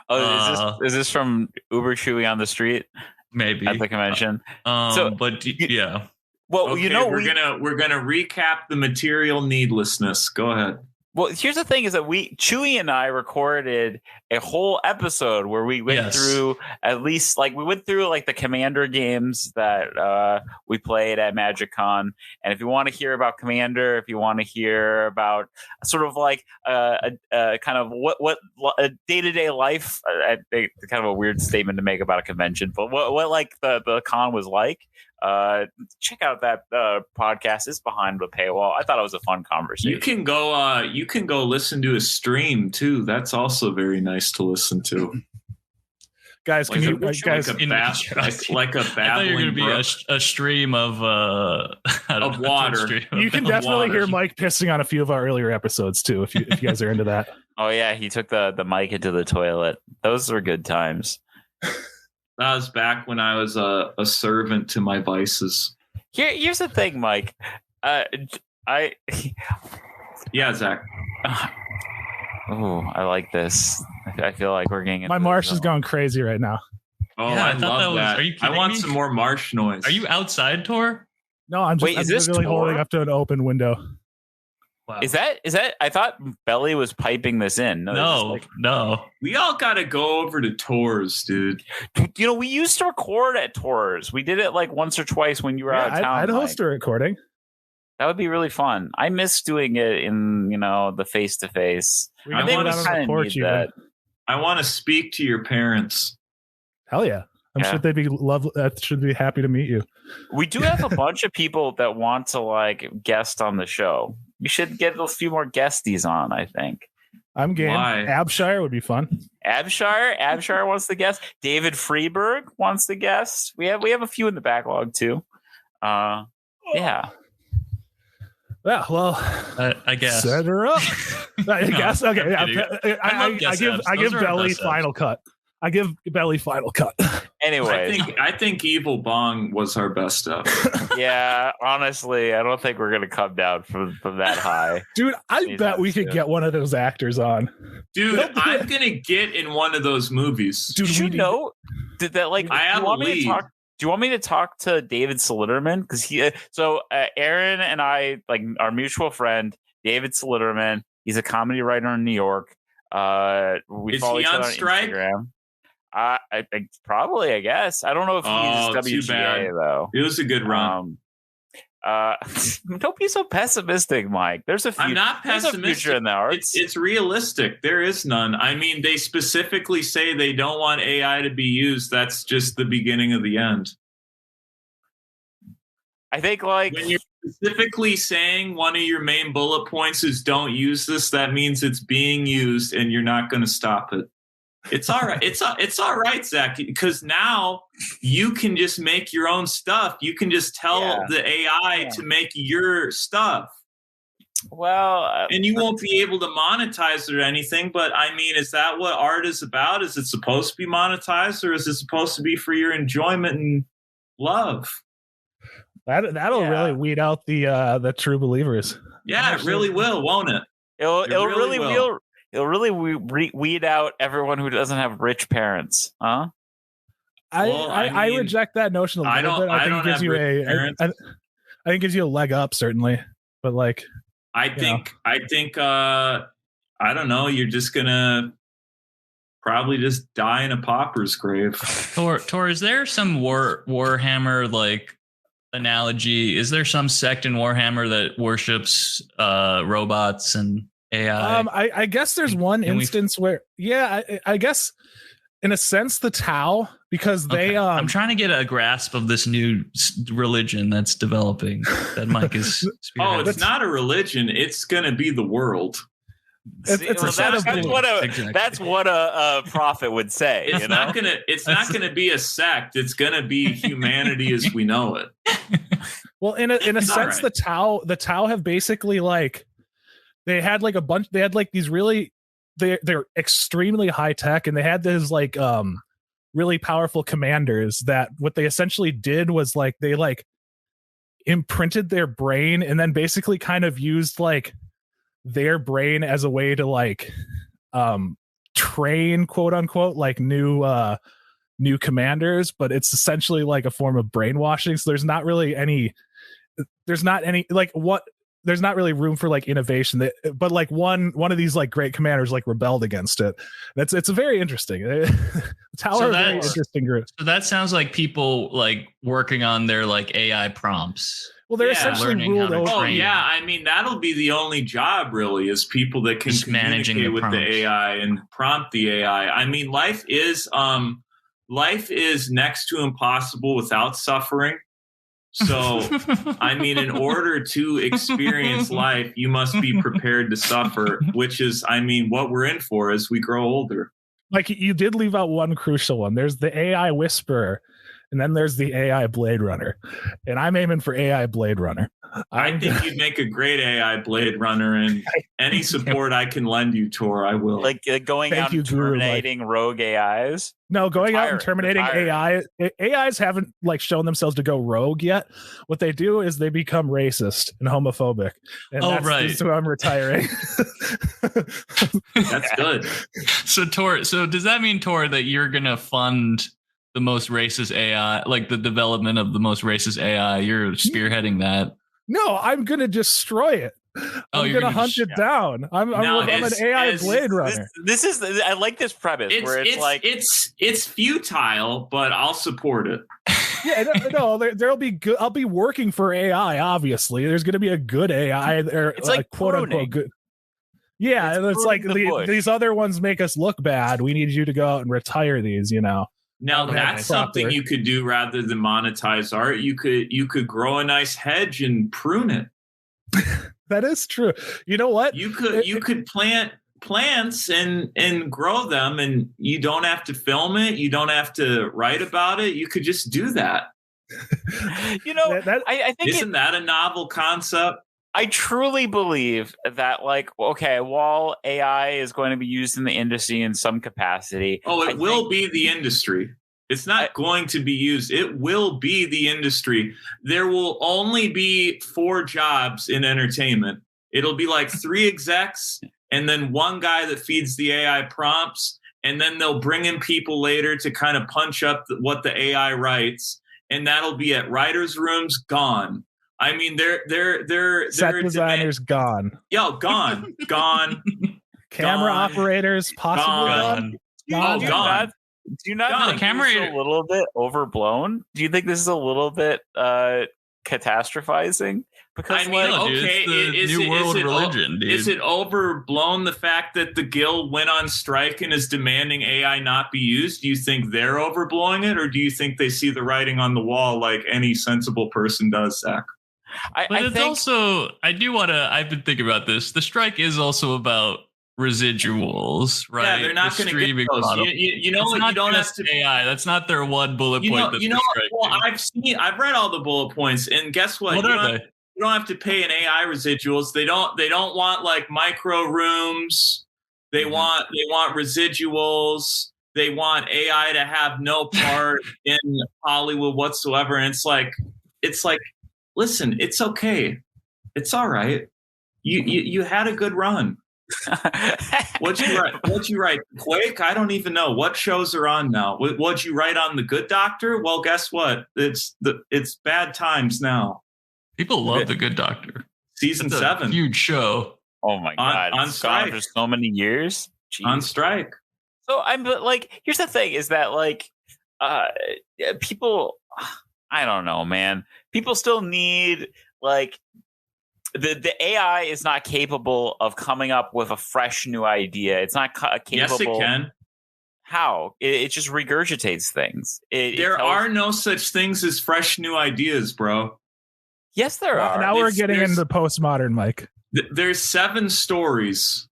Oh, is this from Uber Chewy on the street? Maybe at the convention. Well, okay, we're gonna recap the material needlessness. Go ahead. Well, here's the thing: is that Chewy and I recorded a whole episode where we went through the Commander games that we played at MagicCon. And if you want to hear about Commander, if you want to hear about sort of like a kind of what a day-to-day life, kind of a weird statement to make about a convention, but what like the con was like. Check out that podcast. It's behind the paywall. I thought it was a fun conversation. You can go listen to a stream too. That's also very nice to listen to. Guys, like can you guys like a babbling? I thought you were going to be a stream of water. You can definitely hear Mike pissing on a few of our earlier episodes too, if you guys are into that. Oh yeah, he took the mic into the toilet. Those were good times. That was back when I was a servant to my vices. Here's the thing, Mike. Yeah, Zach. Oh, I like this. I feel like we're getting. My marsh is going crazy right now. Oh, yeah, I love that. Are you kidding I want me? some more marsh noise. Are you outside, Tor? No, I'm just really holding up to an open window. Wow. Is that? I thought Belly was piping this in. No. We all got to go over to Tor's, dude. You know, we used to record at Tor's. We did it like once or twice when you were out of town. I'd host a recording. That would be really fun. I miss doing it in, the face to face. I want to speak to your parents. Hell yeah. I'm sure they'd be should be happy to meet you. We do have a bunch of people that want to like guest on the show. We should get a few more guesties on, I think. I'm game. Why? Abshire would be fun. Abshire wants to guest. David Freeberg wants to guest. We have a few in the backlog too. Yeah. Yeah, well, I guess. Set her up. I guess. Okay. Yeah. I give Belly final cut. I give Belly final cut. Anyway, I think Evil Bong was our best stuff. Yeah, honestly, I don't think we're gonna come down from that high. Dude, I bet we could get one of those actors on. Dude, I'm gonna get in one of those movies. Dude, did you want me to talk to David Slitterman? Because Aaron and I, like our mutual friend, David Slitterman, he's a comedy writer in New York. We follow each other on Instagram. I probably, I guess. I don't know if he's WGA though. It was a good run. Don't be so pessimistic, Mike. I'm not pessimistic. There's a future in the arts. It's realistic. There is none. I mean, they specifically say they don't want AI to be used. That's just the beginning of the end. I think, like, when you're specifically saying one of your main bullet points is don't use this, that means it's being used and you're not going to stop it. It's all right. It's all right, Zach, because now you can just make your own stuff. You can just tell the AI to make your stuff. Well, and you won't be able to monetize it or anything. But I mean, is that what art is about? Is it supposed to be monetized, or is it supposed to be for your enjoyment and love? That'll really weed out the true believers. Yeah, it really will, won't it? It'll really weed out everyone who doesn't have rich parents, huh? I reject that notion a little bit. I think it gives you I think it gives you a leg up, certainly. But like, I think I don't know. You're just gonna probably just die in a pauper's grave. Tor, is there some Warhammer like analogy? Is there some sect in Warhammer that worships robots and AI? I guess there's one instance where, I guess in a sense the Tau, because they I'm trying to get a grasp of this new religion that's developing that Mike is spearheading. It's not a religion, it's going to be the world. That's what a prophet would say. It's not gonna be a sect. It's gonna be humanity as we know it. Well, in a sense, right. the Tau have basically like they had like these really they're extremely high tech, and they had these like really powerful commanders that what they essentially did was like they like imprinted their brain and then basically kind of used like their brain as a way to like train quote unquote like new commanders, but it's essentially like a form of brainwashing. So there's not really room for like innovation but like one of these like great commanders like rebelled against it. It's a very interesting Tower, so very interesting group. So that sounds like people like working on their like AI prompts. Well, they're essentially ruled over. Oh, yeah. I mean, that'll be the only job, really, is people that can communicate with the AI and prompt the AI. I mean, life is next to impossible without suffering. So, I mean, in order to experience life, you must be prepared to suffer, which is, I mean, what we're in for as we grow older. Like, you did leave out one crucial one. There's the AI Whisperer. And then there's the AI Blade Runner. And I'm aiming for AI Blade Runner. I think you'd make a great AI Blade Runner, and any support I can lend you, Tor, I will. Like going out and terminating rogue AIs? No, going out and terminating AI. AIs haven't like shown themselves to go rogue yet. What they do is they become racist and homophobic. And that's so I'm retiring. That's good. So does that mean, Tor, that you're going to fund the most racist AI, like the development of the most racist AI? You're spearheading that. No, I'm going to destroy it. I'm going to hunt it down. I'm an AI Blade Runner. This is I like this premise where it's futile, but I'll support it. Yeah, no, there'll be good. I'll be working for AI. Obviously, there's going to be a good AI. It's like quote unquote good. Yeah, it's like these other ones make us look bad. We need you to go out and retire these. Now that's something you could do rather than monetize art. You could grow a nice hedge and prune it. That is true. You know what? You could plant plants and grow them, and you don't have to film it. You don't have to write about it. You could just do that. I think isn't that a novel concept? I truly believe that, like, okay, while AI is going to be used in the industry in some capacity, it will be the industry. It's not going to be used. It will be the industry. There will only be 4 jobs in entertainment. It'll be like 3 execs and then 1 guy that feeds the AI prompts. And then they'll bring in people later to kind of punch up what the AI writes. And that'll be at writers' rooms, gone. I mean, they're set designers gone. Yo, gone. Camera operators possibly gone. Do you not think this is a little bit overblown? Do you think this is a little bit catastrophizing? Because is it overblown the fact that the Guild went on strike and is demanding AI not be used? Do you think they're overblowing it, or do you think they see the writing on the wall like any sensible person does, Zach? I've been thinking about this. The strike is also about residuals, right? Yeah, they're not going to get those. You know what? You don't have to AI. That's not their one bullet point. I've read all the bullet points, and guess what? What are they? You don't have to pay an AI residuals. They don't want like micro rooms. They want residuals. They want AI to have no part in Hollywood whatsoever. And it's like, listen, it's okay. It's all right. You had a good run. What'd you write? Quake? I don't even know. What shows are on now? What'd you write on The Good Doctor? Well, guess what? It's bad times now. People love The Good Doctor. Season 7. Huge show. Oh my God. On strike. For so many years. Jeez. On strike. So here's the thing is that people, I don't know, man. People still need the AI is not capable of coming up with a fresh new idea. It's not capable. Yes, it can. How? It just regurgitates things. There are no such things as fresh new ideas, bro. Yes, there are. Now we're getting into postmodern, Mike. There's 7 stories.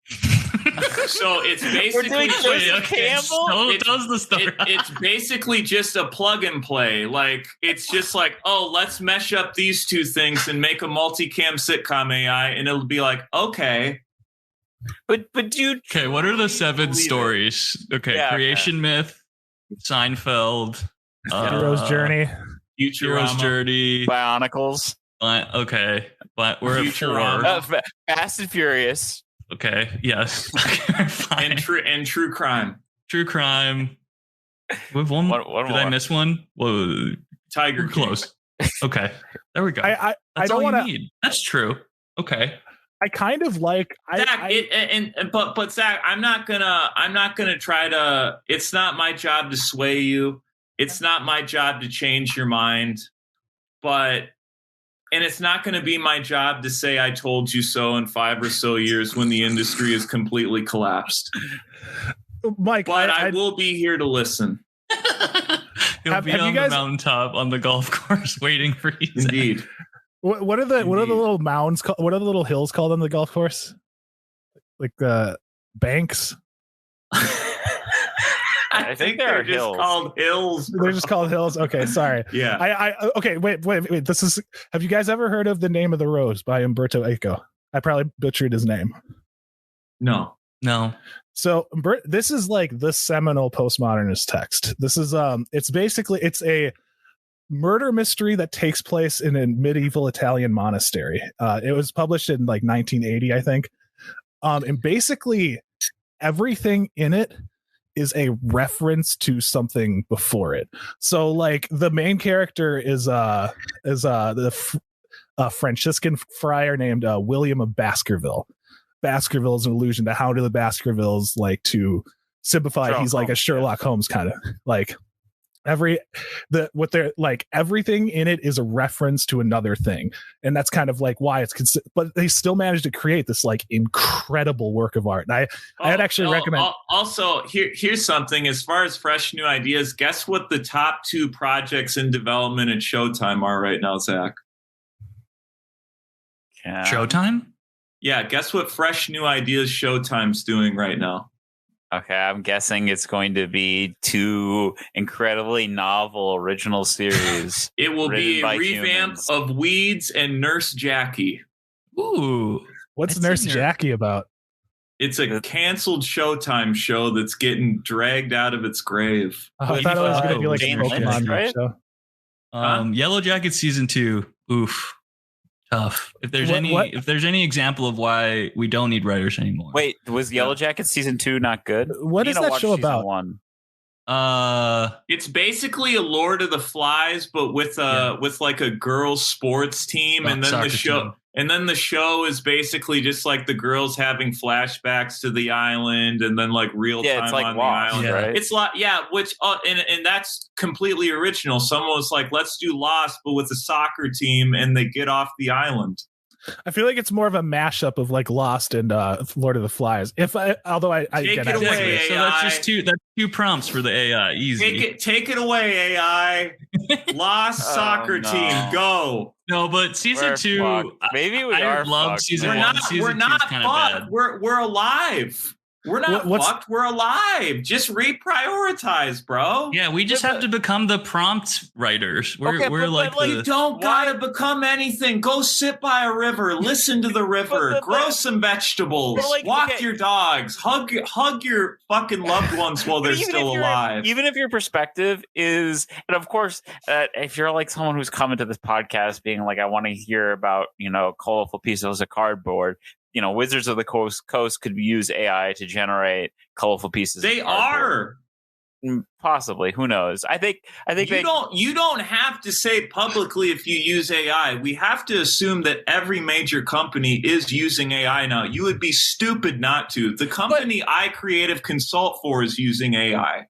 So it's basically it's basically just a plug and play. Like it's just like, oh, let's mesh up these 2 things and make a multicam sitcom AI, and it'll be like, okay. But dude, okay, what are the 7 stories? Okay, yeah, Creation Myth, Seinfeld, Hero's Journey, Hero's Journey, Bionicles. Okay, but we're at 4. Fast and Furious. Okay. Yes. and true crime. True crime. We have one. Did I miss one? Whoa. Tiger King. Close. Okay. There we go. I don't want to. That's true. Okay. I kind of like. Zach, but Zach, I'm not gonna try to. It's not my job to sway you. It's not my job to change your mind. And it's not going to be my job to say I told you so in 5 or so years when the industry is completely collapsed. Mike, but I will be here to listen. You'll be on the mountaintop on the golf course waiting for you. Indeed. What are the little mounds called? What are the little hills called on the golf course? Like the banks? I think they're just called hills. Bro. They're just called hills. Okay, sorry. Yeah. Okay. Wait. This is. Have you guys ever heard of The Name of the Rose by Umberto Eco? I probably butchered his name. No. So this is like the seminal postmodernist text. This is it's a murder mystery that takes place in a medieval Italian monastery. It was published in like 1980, I think. And basically everything in it is a reference to something before it. So like the main character is the Franciscan friar named William of Baskerville. Baskerville is an allusion to how do the Baskervilles like to simplify. He's like a Sherlock Holmes kind of like everything in it is a reference to another thing, and that's kind of like why it's but they still managed to create this like incredible work of art. And I'd actually recommend. Also, here's something as far as fresh new ideas. Guess what the top 2 projects in development at Showtime are right now, Zach? Showtime? Yeah, guess what fresh new ideas Showtime's doing right now? Okay, I'm guessing it's going to be 2 incredibly novel original series. It will be a revamp of Weeds and Nurse Jackie. Ooh. What's Nurse Jackie about? It's a canceled Showtime show that's getting dragged out of its grave. I thought it was going to be like a Pokemon show. Yellow Jacket season 2. Oof. Tough. If there's any example of why we don't need writers anymore. Wait, was Yellow Jacket season 2 not good? What is that show about? It's basically a Lord of the Flies, but with like a girls' sports team, and then the show. Team. And then the show is basically just like the girls having flashbacks to the island, and then like real time it's like on Lost, the island. Right? It's like which and that's completely original. Someone was like, let's do Lost, but with a soccer team, and they get off the island. I feel like it's more of a mashup of like Lost and Lord of the Flies. Although I take it away, AI. So that's just two prompts for the AI. Easy. Take it away, AI. Lost soccer team, go. No, but season 2. Maybe we are. Love season 1. We're not fucked. We're alive. We're not fucked. We're alive. Just reprioritize, bro. Yeah, we just have to become the prompt writers. You don't gotta become anything. Go sit by a river. Listen to the river. Grow some vegetables. Walk your dogs. Hug your fucking loved ones while they're still alive. Even if your perspective is, and of course, if you're like someone who's coming to this podcast being like, I want to hear about colorful pieces of cardboard. Wizards of the Coast could use AI to generate colorful pieces. They are possibly. Who knows? I think you don't have to say publicly if you use AI. We have to assume that every major company is using AI now. You would be stupid not to. The company I creative consult for is using AI.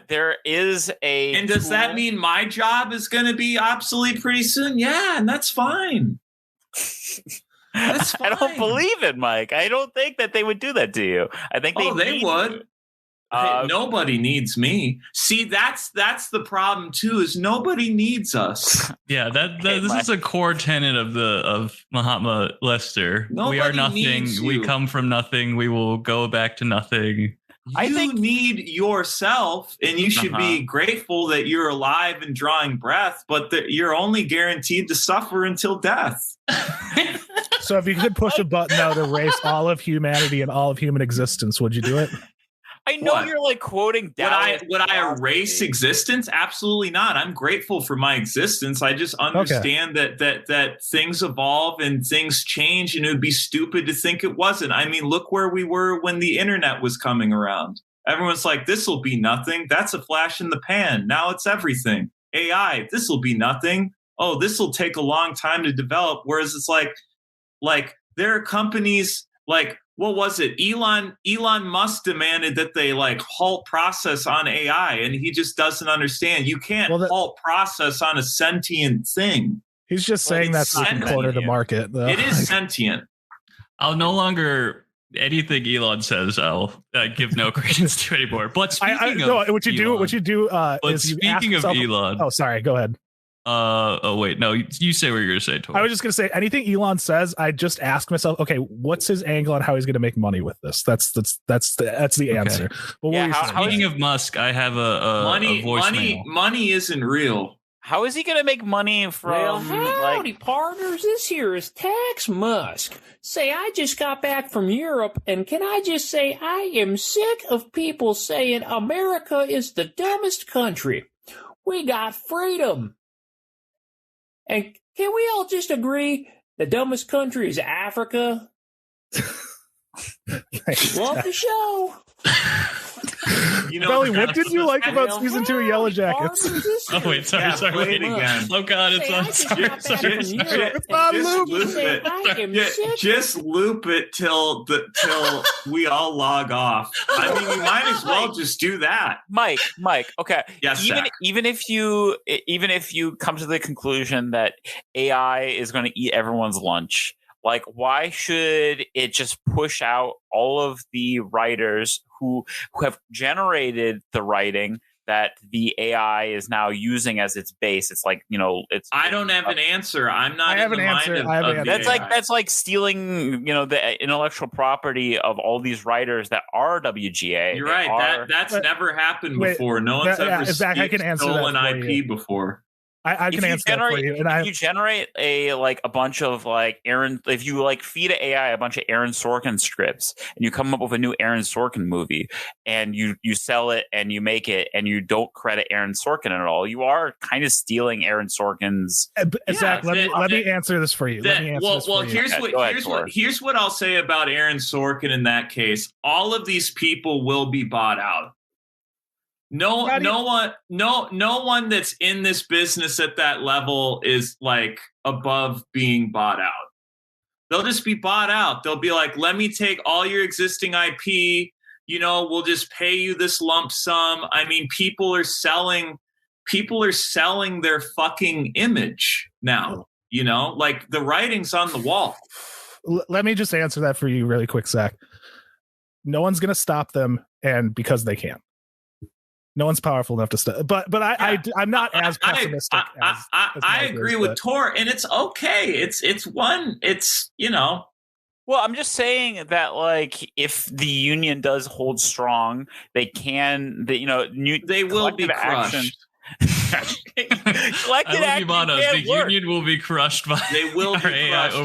There is a. And does that mean my job is going to be obsolete pretty soon? Yeah, and that's fine. That's fine. I don't believe it, Mike. I don't think that they would do that to you. I think they would. Nobody needs me. See, that's the problem too. Is nobody needs us. Yeah, this is a core tenet of Mahatma Lester. Nobody we are nothing. We come from nothing. We will go back to nothing. I think you need yourself, and you should be grateful that you're alive and drawing breath, but that you're only guaranteed to suffer until death. So if you could push a button now to erase all of humanity and all of human existence, would you do it? I know you're like quoting Dallas. Would I erase existence? Absolutely not. I'm grateful for my existence. I just understand that things evolve and things change, and it would be stupid to think it wasn't. I mean, look where we were when the internet was coming around. Everyone's like, this will be nothing. That's a flash in the pan. Now it's everything. AI, this will be nothing. Oh, this will take a long time to develop. Whereas it's like there are companies like, what was it? Elon Musk demanded that they like halt process on AI, and he just doesn't understand. You can't halt process on a sentient thing. He's just saying that's so you can corner the market. Though. It is sentient. I'll no longer anything Elon says. I'll give no credence to anymore. But speaking of what you do is speaking of Elon. Oh, sorry. Go ahead. Oh wait, no, you say what you're gonna say, Tor. I was just gonna say anything Elon says, I just ask myself, okay, what's his angle on how he's gonna make money with this? That's the answer. But speaking of Musk, I have a voicemail. Money isn't real. How is he gonna make money from? Howdy, partners. This here is Tax Musk. Say, I just got back from Europe, and can I just say I am sick of people saying America is the dumbest country. We got freedom. And can we all just agree the dumbest country is Africa? Love the show. Belly, what did you like about season 2 of Yellow Jackets? Oh wait, sorry. Play it again. Oh god, it's on. Just loop it till we all log off. I mean, you might as well just do that, Mike. Okay. Yes. Even if you come to the conclusion that AI is going to eat everyone's lunch. Like, why should it just push out all of the writers who have generated the writing that the AI is now using as its base? It's like, it's. I don't have an answer. I'm not. I have an answer. That's like stealing, the intellectual property of all these writers that are WGA. You're right. That's never happened before. No one's ever stolen IP before. I can answer that for you. And if you generate a bunch of if you feed AI a bunch of Aaron Sorkin scripts and you come up with a new Aaron Sorkin movie and you sell it and you make it and you don't credit Aaron Sorkin at all, you are kind of stealing Aaron Sorkin's. Zach, let me answer this for you. Here's what I'll say about Aaron Sorkin in that case. All of these people will be bought out. No one that's in this business at that level is above being bought out. They'll just be bought out. They'll be like, let me take all your existing IP, we'll just pay you this lump sum. I mean, people are selling their fucking image now, the writing's on the wall. Let me just answer that for you really quick, Zach. No one's going to stop them, and because they can. No one's powerful enough to stop. But I'm not as pessimistic. I agree with Tor, and it's okay. Well, I'm just saying that if the union does hold strong, they will be crushed. Collective action. The union will be crushed by. They will be crushed.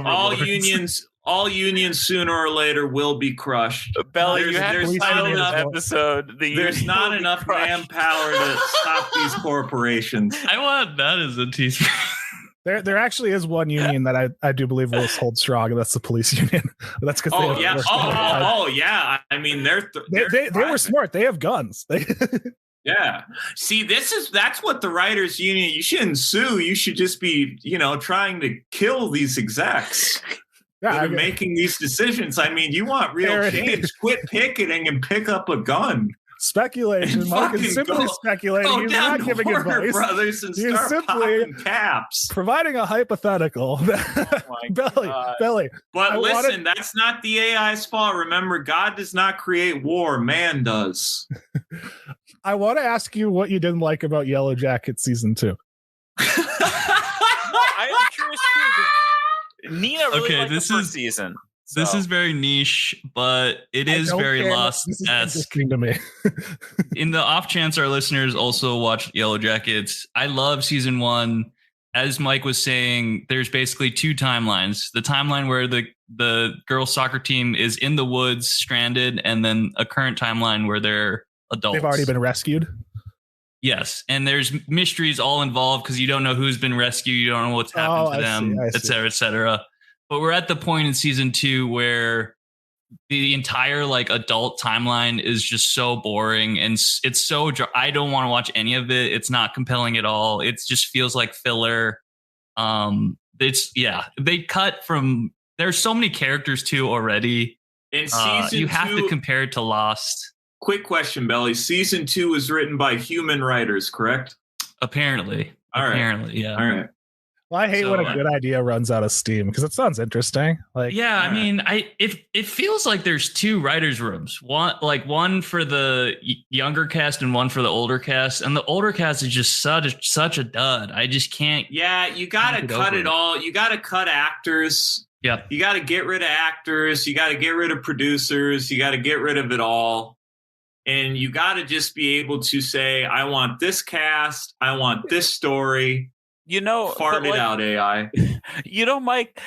All unions sooner or later will be crushed. Belly, there's not enough episode. There's not enough manpower to stop these corporations. I want that as a teaser. There actually is one union that I do believe will hold strong, and that's the police union. That's because yeah. I mean, they were smart. They have guns. Yeah. See, that's what the writers union. You shouldn't sue. You should just be trying to kill these execs. That are making these decisions. I mean, you want real change. Quit picketing and pick up a gun. Speculation. Mike is simply speculating. He's not giving advice. Brothers, and he's simply caps. Providing a hypothetical. Belly. But listen, that's not the AI's fault. Remember, God does not create war. Man does. I want to ask you what you didn't like about Yellow Jacket season 2. I'm curious too. Nina really liked the first season. So. This is very niche, but it is very Lost. This is interesting to me. In the off chance our listeners also watch Yellow Jackets, I love season 1. As Mike was saying, there's basically 2 timelines. The timeline where the girls' soccer team is in the woods, stranded, and then a current timeline where they're adults. They've already been rescued. Yes, and there's mysteries all involved because you don't know who's been rescued, you don't know what's happened to them, et cetera, et cetera. But we're at the point in season 2 where the entire adult timeline is just so boring, and it's so I don't want to watch any of it. It's not compelling at all. It just feels like filler. They cut from. There's so many characters too already. In season you have to compare it to Lost. Quick question, Belly. Season 2 was written by human writers, correct? Apparently. All right. Apparently, yeah. All right. Well, I hate when a good idea runs out of steam because it sounds interesting. I mean, it feels like there's 2 writers' rooms. One for the younger cast and one for the older cast, and the older cast is just such a dud. I just can't. Yeah, you got to cut it all. You got to cut actors. Yeah. You got to get rid of actors. You got to get rid of producers. You got to get rid of it all. And you got to just be able to say, I want this cast. I want this story. Fart it out, AI. Mike,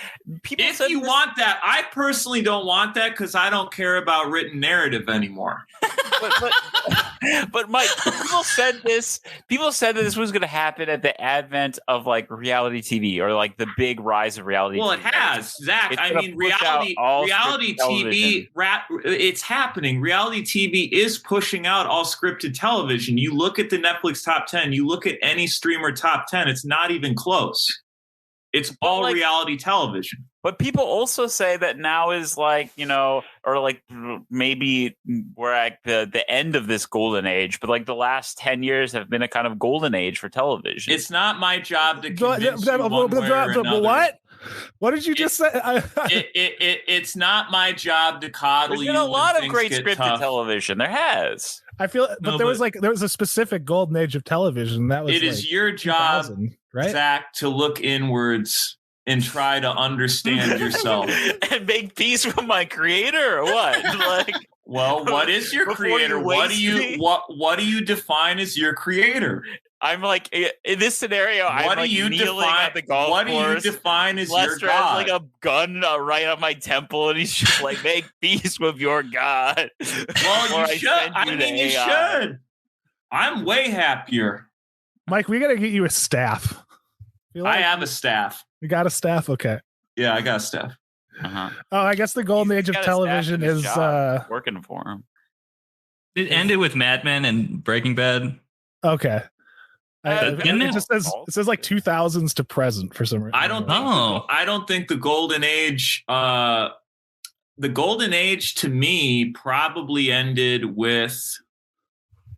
if you want that, I personally don't want that because I don't care about written narrative anymore. But Mike, people said that this was going to happen at the advent of reality TV or the big rise of reality. Well, TV. It has, Zach. I mean, reality TV, it's happening. Reality TV is pushing out all scripted television. You look at the Netflix top 10, you look at any streamer top 10, it's not even close. It's all reality television. But people also say that now is maybe we're at the end of this golden age, but the last 10 years have been a kind of golden age for television. It's not my job to convince you one way or another. What? What did you just say? It's not my job to coddle you. There's been a lot of great scripted television. There has. I feel, but there was a specific golden age of television. That was. It is your job, right, Zach, to look inwards and try to understand yourself and make peace with my creator, or what? Well, what is your creator? What do you define as your creator? I'm like in this scenario. I'm like kneeling at the golf course. What do you define as Lester your god? has like a gun right on my temple, and he's just like, "Make peace with your god." Well, you should. I mean, you should. I'm way happier. Mike, we got to get you a staff. I have a staff. You got a staff? Okay. Yeah, I got a staff. Uh-huh. Oh, I guess the golden age of television is working for him. It ended with Mad Men and Breaking Bad. Okay. It just says like 2000s to present for some reason. I don't think the golden age. The golden age to me probably ended with.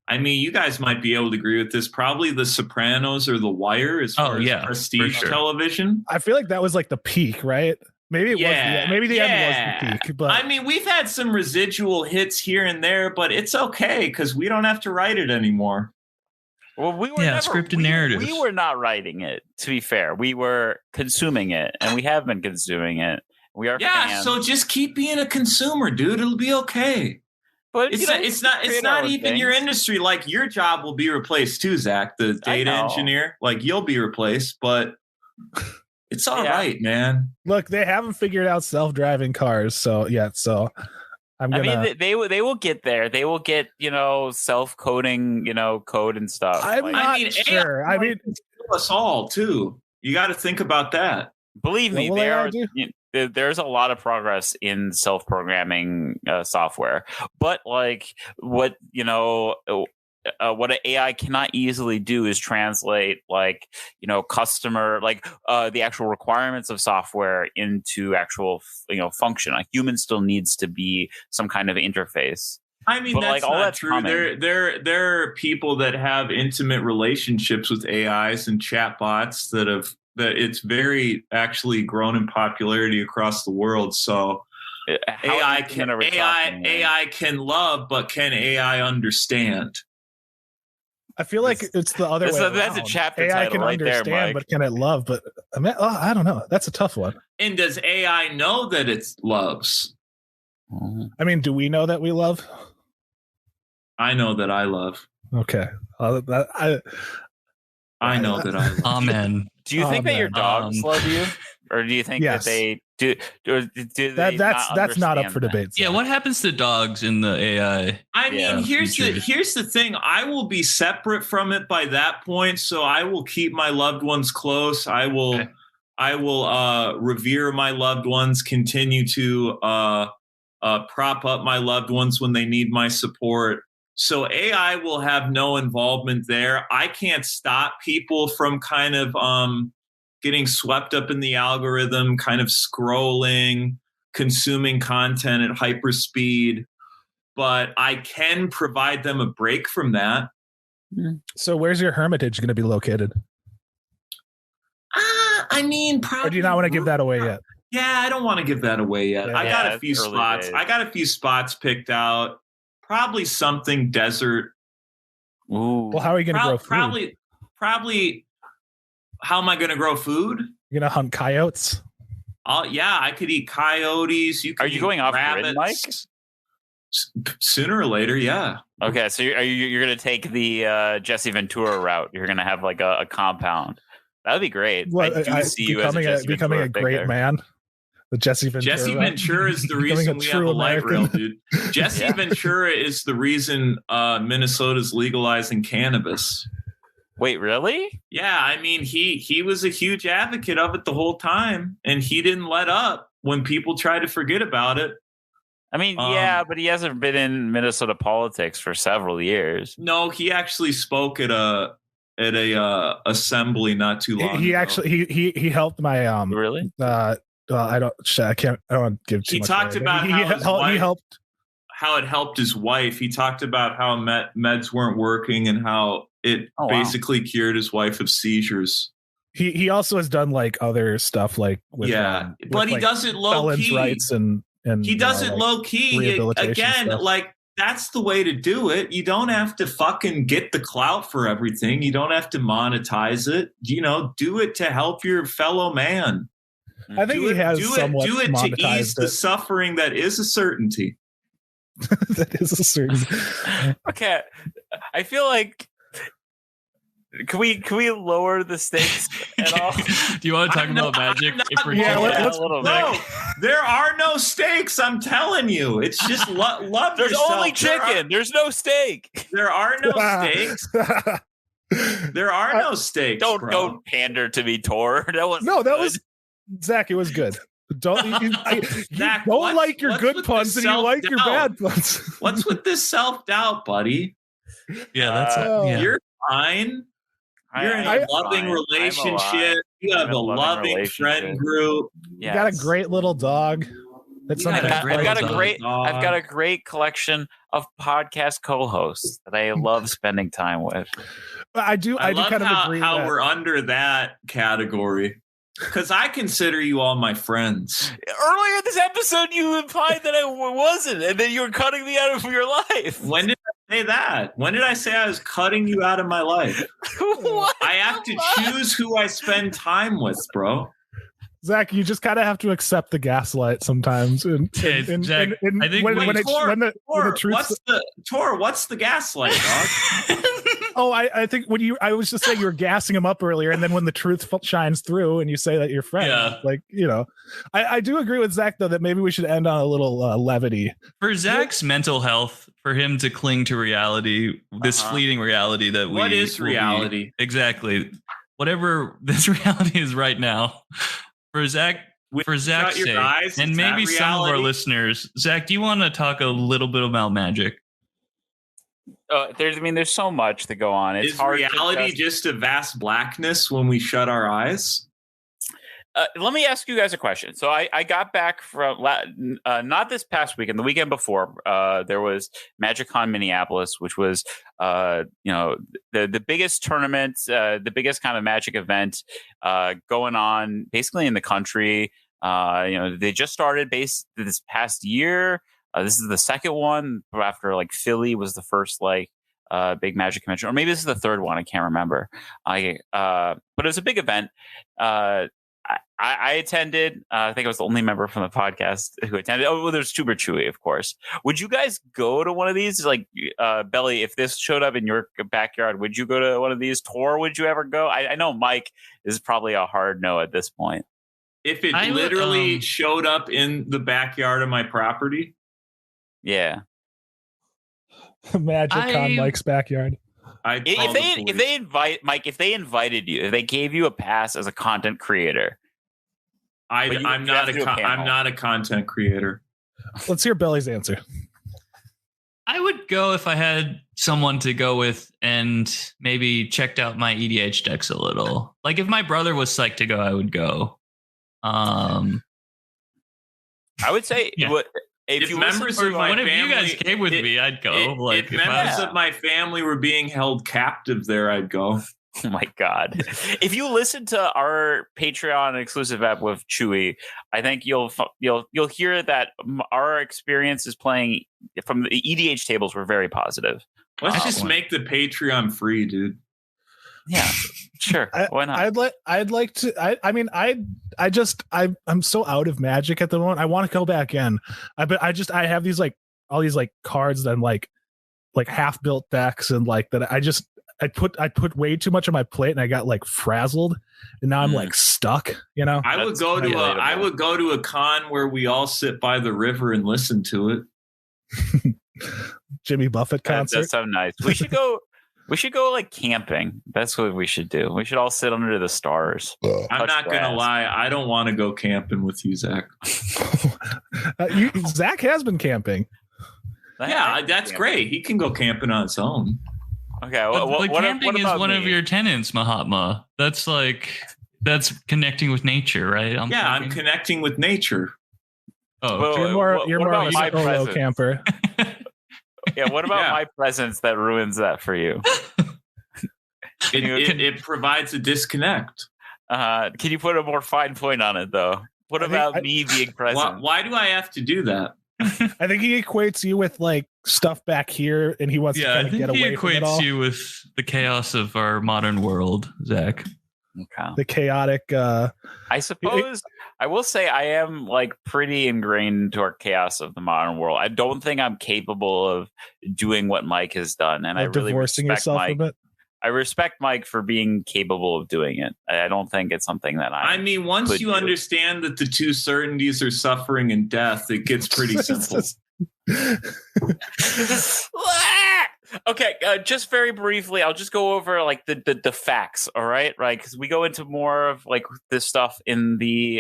I mean, you guys might be able to agree with this. Probably The Sopranos or The Wire as far as prestige television. I feel like that was like the peak, right? Maybe it was. Maybe the end was the peak. But I mean, we've had some residual hits here and there, but it's okay because we don't have to write it anymore. Well, we were scripted narratives. We were not writing it. To be fair, we were consuming it, and we have been consuming it. We are fans. So just keep being a consumer, dude. It'll be okay. But it's not even your industry. Like your job will be replaced too, Zach, the data engineer. Like you'll be replaced, but it's all right, man. Look, they haven't figured out self-driving cars, so I'm gonna. I mean, they will get there. They will get self-coding, code and stuff. I'm not sure. I mean, us all too. You got to think about that. Believe me, there's a lot of progress in self-programming software, but like what an AI cannot easily do is translate customer the actual requirements of software into actual function. Like human still needs to be some kind of interface. I mean, that's not true. There are people that have intimate relationships with AIs and chatbots that it's very actually grown in popularity across the world. So AI can love, but can AI understand? I feel like it's the other way around. That's a chapter AI title can right understand, there, Mike. but can it love? But I mean, I don't know. That's a tough one. And does AI know that it loves? I mean, do we know that we love? I know that I love. Okay. I know that I love. Amen. Do you think that your dogs love you? Or do you think that they do? That's not up for debate. Yeah, what happens to dogs in the AI? I mean, here's the thing. I will be separate from it by that point, so I will keep my loved ones close. I will revere my loved ones, continue to prop up my loved ones when they need my support. So AI will have no involvement there. I can't stop people from kind of getting swept up in the algorithm, kind of scrolling, consuming content at hyper speed. But I can provide them a break from that. So where's your hermitage going to be located? I mean, probably. Or do you not want to give that away yet? Yeah, I don't want to give that away yet. I got a few spots. Days. I got a few spots picked out. Probably something desert. Ooh. Well, how are you going to grow food? Probably. How am I going to grow food? You're going to hunt coyotes? Yeah, I could eat coyotes. Are you going off grid, Mike? Sooner or later, yeah. Okay, so you're going to take the Jesse Ventura route. You're going to have like a compound. That would be great. Well, I see you as becoming a great man. The Jesse Ventura is the reason we have a light rail, dude. Jesse Ventura is the reason Minnesota's legalizing cannabis. Wait, really? Yeah, I mean, he was a huge advocate of it the whole time, and he didn't let up when people tried to forget about it. I mean, but he hasn't been in Minnesota politics for several years. No, he actually spoke at a assembly not too long ago. Actually he helped my really. I don't want to give too much. He talked about how it helped his wife. He talked about how meds weren't working and how it basically cured his wife of seizures. He also has done like other stuff like with, but he does it low key. Rights and he does it low key again. Stuff. Like that's the way to do it. You don't have to fucking get the clout for everything. You don't have to monetize it. Do it to help your fellow man. I think he has somewhat do it to ease the suffering that is a certainty. That is a certainty. Okay, I feel like Can we lower the stakes at all? Do you want to talk about magic? No, there are no stakes. I'm telling you, it's just love. There's yourself. only chicken. There's no steak. There are no stakes. There are no stakes. Don't pander to me, Tor. That was Zach. It was good. Don't Zach, don't like your good puns and you like your bad puns. What's with this self-doubt, buddy? Yeah, you're fine. You're in a loving relationship. You have a loving friend group. You got a great little dog. That's I've got a great collection of podcast co-hosts that I love spending time with. I do kind of agree how we're under that category. Because I consider you all my friends. Earlier in this episode, you implied that I wasn't, and then you were cutting me out of your life. When did I say that? When did I say I was cutting you out of my life? I have to choose who I spend time with, bro. Zach, you just kind of have to accept the gaslight sometimes. Tor, what's the gaslight, dog? I think I was just saying you were gassing him up earlier, and then when the truth shines through and you say that you're friends, I do agree with Zach though that maybe we should end on a little levity. For Zach's mental health, for him to cling to reality, this fleeting reality that what is reality? Exactly. Whatever this reality is right now. For Zach's sake, and maybe some of our listeners, Zach, do you want to talk a little bit about magic? There's so much to go on. It's hard. Reality just a vast blackness when we shut our eyes? Let me ask you guys a question. So I got back from not this past weekend, the weekend before. There was MagicCon Minneapolis, which was the biggest tournament, the biggest kind of Magic event going on basically in the country. They just started this past year. This is the second one after Philly was the first big Magic convention, or maybe this is the third one. I can't remember. But it was a big event. I attended. I think I was the only member from the podcast who attended. Oh, well, there's Tuber Chewy, of course. Would you guys go to one of these? Belly, if this showed up in your backyard, would you go to one of these? Tor, would you ever go? I know Mike is probably a hard no at this point. If it literally showed up in the backyard of my property. Yeah. MagicCon Mike's backyard. If they invited you, if they gave you a pass as a content creator, I'm not a content creator. Let's hear Billy's answer. I would go if I had someone to go with and maybe checked out my EDH decks a little. If my brother was psyched to go, I would go. I would say if members of my family, you guys came with me, I'd go. If members of my family were being held captive there, I'd go. Oh my God. If you listen to our Patreon exclusive app with Chewy, I think you'll hear that our experiences playing from the EDH tables were very positive. Let's just make the Patreon free, dude. Yeah, sure. Why not? I'd like to. I'm so out of Magic at the moment. I want to go back in. I have these all these cards that I'm like half built decks and that I put way too much on my plate and I got frazzled and now I'm stuck. I would go to a con where we all sit by the river and listen to it. Jimmy Buffett concert. That sounds nice. We should go. We should go camping. That's what we should do. We should all sit under the stars. I'm not going to lie. I don't want to go camping with you, Zach. Zach has been camping. Yeah, that's great. He can go camping on his own. Okay. Camping is one of your tenets, Mahatma. That's connecting with nature, right? I'm connecting with nature. Oh, you're more of a solo camper. Yeah, what about my presence that ruins that for you? It provides a disconnect. Can you put a more fine point on it, though? What about me being present? Why do I have to do that? I think he equates you with stuff back here, and he wants to kind of get away from it all. He equates you with the chaos of our modern world, Zach. Okay. The chaotic. I suppose I will say I am pretty ingrained into our chaos of the modern world. I don't think I'm capable of doing what Mike has done, and I really divorcing respect yourself Mike. from it. I respect Mike for being capable of doing it. I don't think it's something that I mean, once you understand that the two certainties are suffering and death, it gets pretty simple. Okay, just very briefly, I'll just go over like the facts. All right, because we go into more of like this stuff in the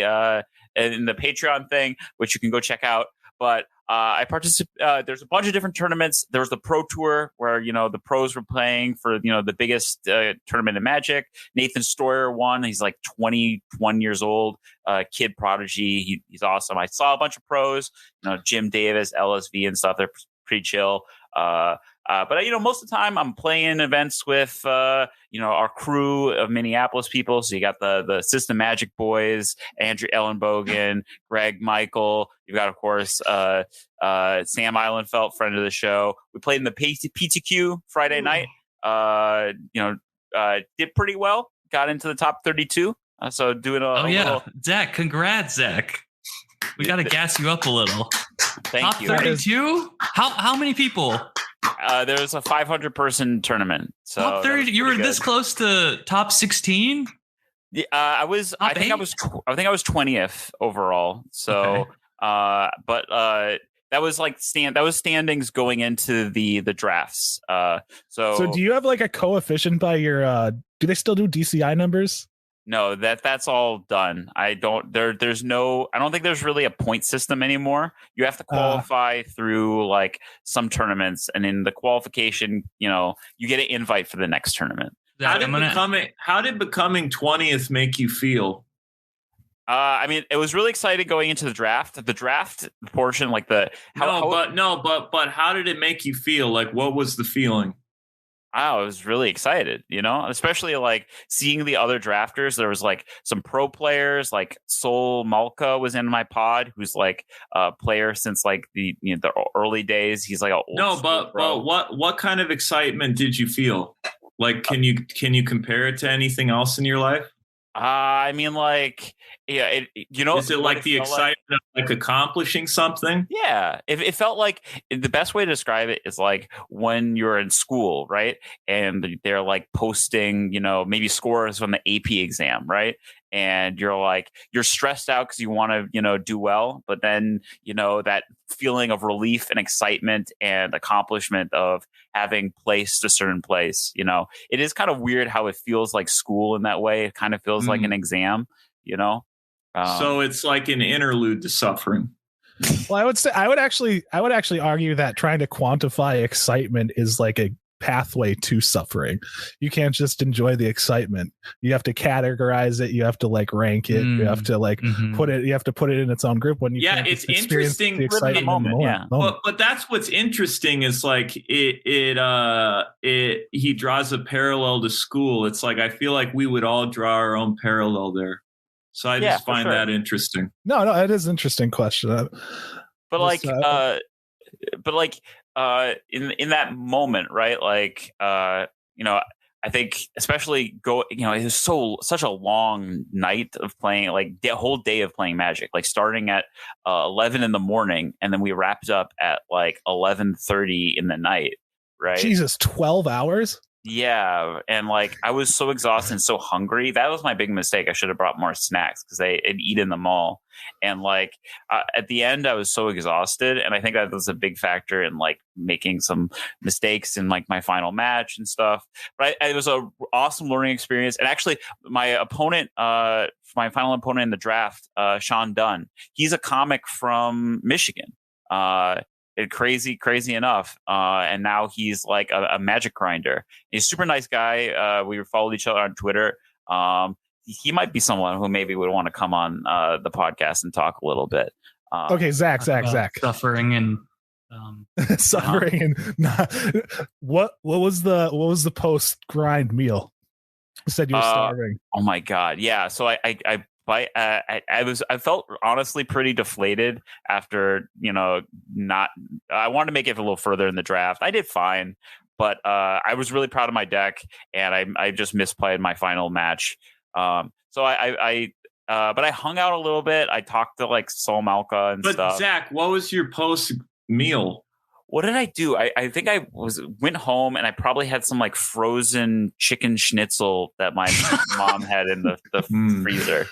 Patreon thing, which you can go check out. But I participate. There's a bunch of different tournaments. There was the Pro Tour where the pros were playing for the biggest tournament in Magic. Nathan Stoyer won. He's like 21 years old, kid prodigy. He's awesome. I saw a bunch of pros. Jim Davis, LSV, and stuff. They're pretty chill. But most of the time I'm playing events with our crew of Minneapolis people. So you got the System Magic boys, Andrew Ellenbogen, Greg Michael. You've got, of course, Sam Eilenfeld, friend of the show. We played in the PTQ Friday night. Did pretty well. Got into the top 32. So doing a little... Zach, congrats, Zach. We got to gas you up a little. Thank you. Top 32? How many people? There's a 500-person tournament. So top 30. You were this close to top 16. Yeah, I think I was 20th overall. So, okay. But that was like standings going into the drafts. So do you have like a coefficient by your? Do they still do DCI numbers? No, that's all done. I don't think there's really a point system anymore. You have to qualify through like some tournaments, and in the qualification, you get an invite for the next tournament. How did becoming 20th make you feel? I mean, it was really exciting going into the draft. The draft portion, like but how did it make you feel? Like, what was the feeling? I was really excited, especially like seeing the other drafters. There was like some pro players, like Sol Malka was in my pod, who's like a player since like the early days. He's like but what kind of excitement did you feel? Like, can you compare it to anything else in your life? I mean, like, yeah, is it like the excitement of like accomplishing something? Yeah, it felt like the best way to describe it is like when you're in school, right? And they're like posting, maybe scores from the AP exam, right? And you're stressed out because you want to, do well, but then, that feeling of relief and excitement and accomplishment of having placed a certain place, it is kind of weird how it feels like school in that way. It kind of feels like an exam, so it's like an interlude to suffering. Well, I would actually argue that trying to quantify excitement is like a pathway to suffering. You can't just enjoy the excitement. You have to categorize it. You have to like rank it. You have to like put it. You have to put it in its own group. When you it's interesting. The excitement moment. But that's what's interesting is like he draws a parallel to school. It's like I feel like we would all draw our own parallel there. So I just find that interesting. No, it is an interesting question. In that moment, right? Like, I think especially it was such a long night of playing, like the whole day of playing Magic, like starting at 11 in the morning, and then we wrapped up at like 11:30 in the night. Right? Jesus, 12 hours. Yeah, and like I was so exhausted and so hungry. That was my big mistake. I should have brought more snacks because they had eaten them all. And like at the end, I was so exhausted, and I think that was a big factor in like making some mistakes in like my final match and stuff. But it was a awesome learning experience. And actually, my opponent, my final opponent in the draft, Sean Dunn, he's a comic from Michigan. Crazy enough. And now he's like a magic grinder. He's a super nice guy. We followed each other on Twitter. He might be someone who maybe would want to come on the podcast and talk a little bit. Okay, Zach. Suffering and suffering and what was the post grind meal? You said you were starving. Oh my God. Yeah. So I felt honestly pretty deflated after, I wanted to make it a little further in the draft. I did fine, but I was really proud of my deck, and I just misplayed my final match. So I hung out a little bit. I talked to like Sol Malka and stuff. But Zach, what was your post meal? what did I do? I think I went home and I probably had some like frozen chicken schnitzel that my mom had in the freezer.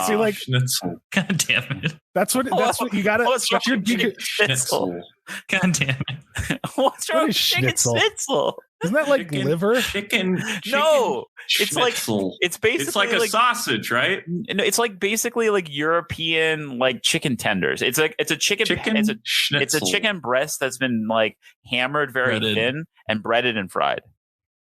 See, like schnitzel. God damn it! That's what you gotta. What's wrong with chicken schnitzel? God damn it! What's wrong with chicken schnitzel? Isn't that like liver? Chicken. No, it's schnitzel. Like it's basically it's like a sausage, right? No, it's like basically like European like chicken tenders. It's a chicken. It's a chicken breast that's been like hammered very thin and breaded and fried.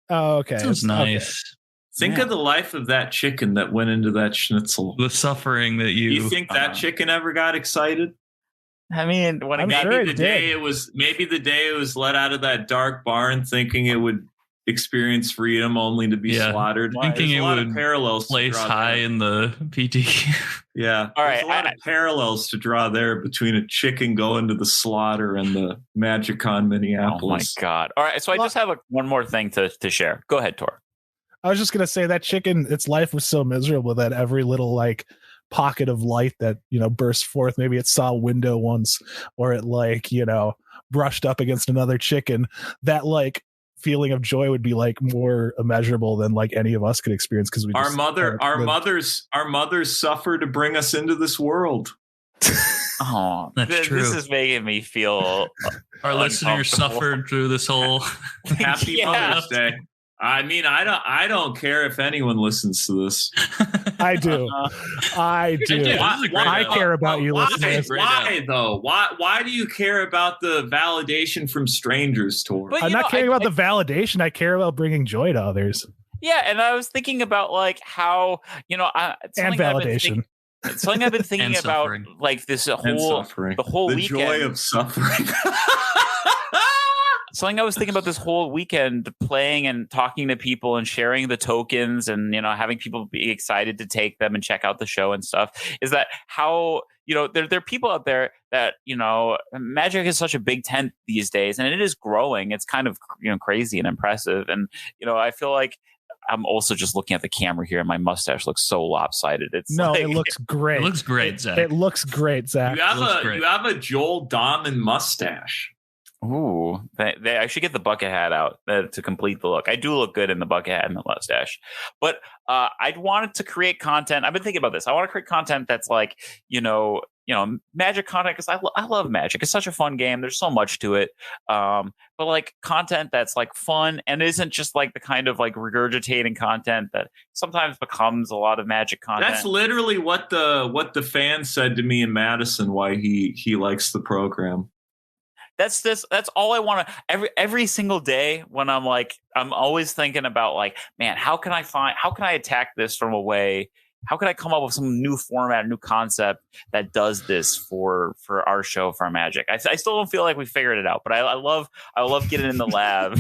Oh, okay. Sounds nice. Okay. Think of the life of that chicken that went into that schnitzel. The suffering that you think that chicken ever got excited? I mean, when maybe the day it was let out of that dark barn, thinking it would experience freedom only to be slaughtered. Thinking it would place high in the PT. Yeah. All right. There's a lot of parallels to draw there between a chicken going to the slaughter and the MagicCon Minneapolis. Oh my God. All right. So I just have one more thing to share. Go ahead, Tor. I was just gonna say that chicken, its life was so miserable that every little like pocket of light that burst forth, maybe it saw a window once, or it like brushed up against another chicken, that like feeling of joy would be like more immeasurable than like any of us could experience, because we our mothers suffer to bring us into this world. Oh, that's true. This is making me feel our listeners suffered through this whole Happy Mother's Day. I mean, I don't care if anyone listens to this. I do. I do. I care about you listeners. Why though? Why do you care about the validation from strangers, Tor? I'm not caring about the validation. I care about bringing joy to others. Yeah, and I was thinking about like how and validation. Something I've been thinking about, like this whole the weekend. Joy of suffering. Something I was thinking about this whole weekend, playing and talking to people and sharing the tokens and, having people be excited to take them and check out the show and stuff, is that how, there are people out there that, Magic is such a big tent these days, and it is growing. It's kind of, crazy and impressive. And, I feel like I'm also just looking at the camera here and my mustache looks so lopsided. It looks great. It looks great, Zach. It looks great, Zach. You have a Joel Dahman mustache. Ooh, I should get the bucket hat out to complete the look. I do look good in the bucket hat and the mustache, but I'd wanted to create content. I've been thinking about this. I want to create content that's like, Magic content, because I love Magic. It's such a fun game. There's so much to it. But like content that's like fun and isn't just like the kind of like regurgitating content that sometimes becomes a lot of Magic content. That's literally what the fan said to me in Madison, why he likes the program. That's all I want to every single day when I'm always thinking about like, man, how can I attack this from a way? How can I come up with some new format, new concept that does this for our show, for our Magic? I still don't feel like we figured it out, but I love getting in the lab.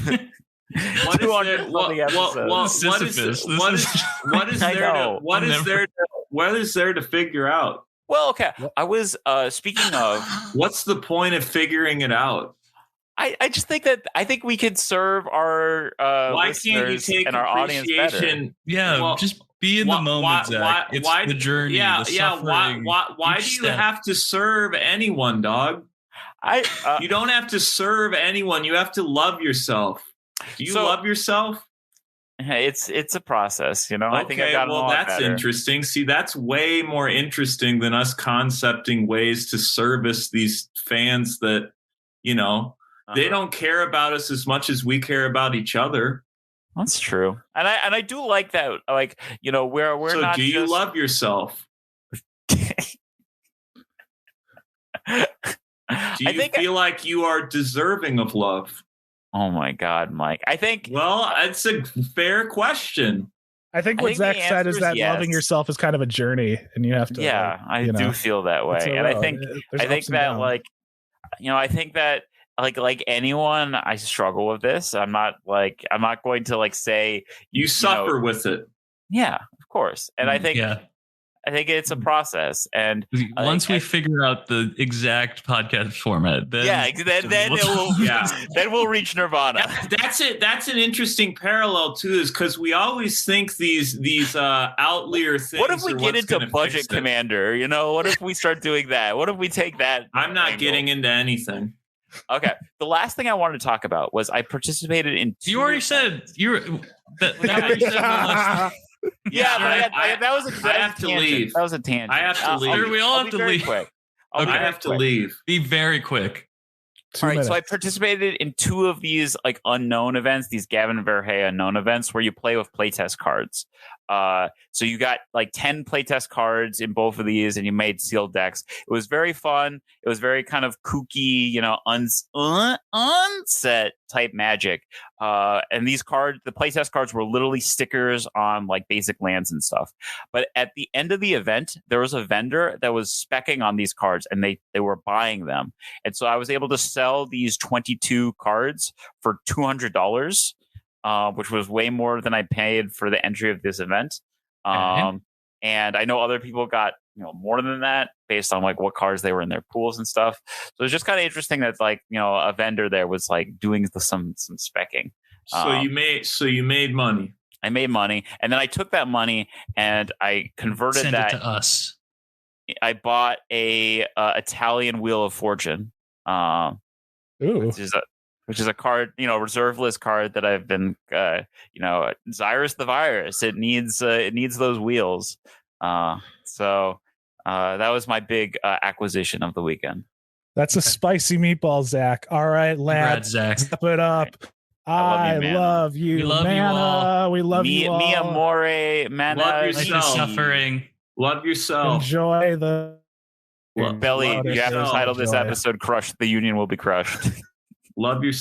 What is there to figure out? Well, okay. I was speaking of. What's the point of figuring it out? I just think that we could serve our listeners and our audience better. Yeah, just be in the moment, Zach. It's the journey. Yeah, the suffering. Why do you have to serve anyone, dog? You don't have to serve anyone. You have to love yourself. Do you love yourself? It's a process, Okay, I think I got that's better. Interesting. See, that's way more interesting than us concepting ways to service these fans that, they don't care about us as much as we care about each other. That's true. And I do like that. Like, we're so not. Do you love yourself? Do you feel like you are deserving of love? Oh my God, Mike. I think. Well, it's a fair question. I think what Zach said is that loving yourself is kind of a journey, and you have to. Yeah, I do feel that way, and I think that like, I think that like anyone, I struggle with this. I'm not going to like say you suffer with it. Yeah, of course, and I think. Yeah. I think it's a process, and once we figure out the exact podcast format, then then we'll reach nirvana. That's it. That's an interesting parallel too, is because we always think these outlier things. What if we get into Budget Commander? What if we start doing that? What if we take that? I'm not getting into anything. Okay. The last thing I wanted to talk about was I participated in. You already said you were. That already said that was a I have to leave. That was a tangent. I have to leave. We all have to leave. Quick. I have to leave. Be very quick. All right, so I participated in 2 of these like unknown events, these Gavin Verhey unknown events where you play with playtest cards. So you got like 10 playtest cards in both of these, and you made sealed decks. It was very fun. It was very kind of kooky, unset type Magic. And these cards, the playtest cards, were literally stickers on like basic lands and stuff. But at the end of the event, there was a vendor that was speccing on these cards, and they were buying them. And so I was able to sell these 22 cards for $200. Which was way more than I paid for the entry of this event. And I know other people got more than that based on like what cards they were in their pools and stuff. So it's just kind of interesting that like a vendor there was like doing some specking. So you made money. I made money, and then I took that money and I converted Send that it to us. I bought a Italian Wheel of Fortune. Which is a card, reserve list card that I've been, Xyrus the Virus. It needs those wheels. So that was my big acquisition of the weekend. That's a spicy meatball, Zach. All right, lads, step it up. I love you, we love Mana. you all. We love you all. Mi amore, Mana. Love yourself. Suffering. Love yourself. Enjoy the Belly. You have to title this episode "Crush." The Union will be crushed. Love yourself.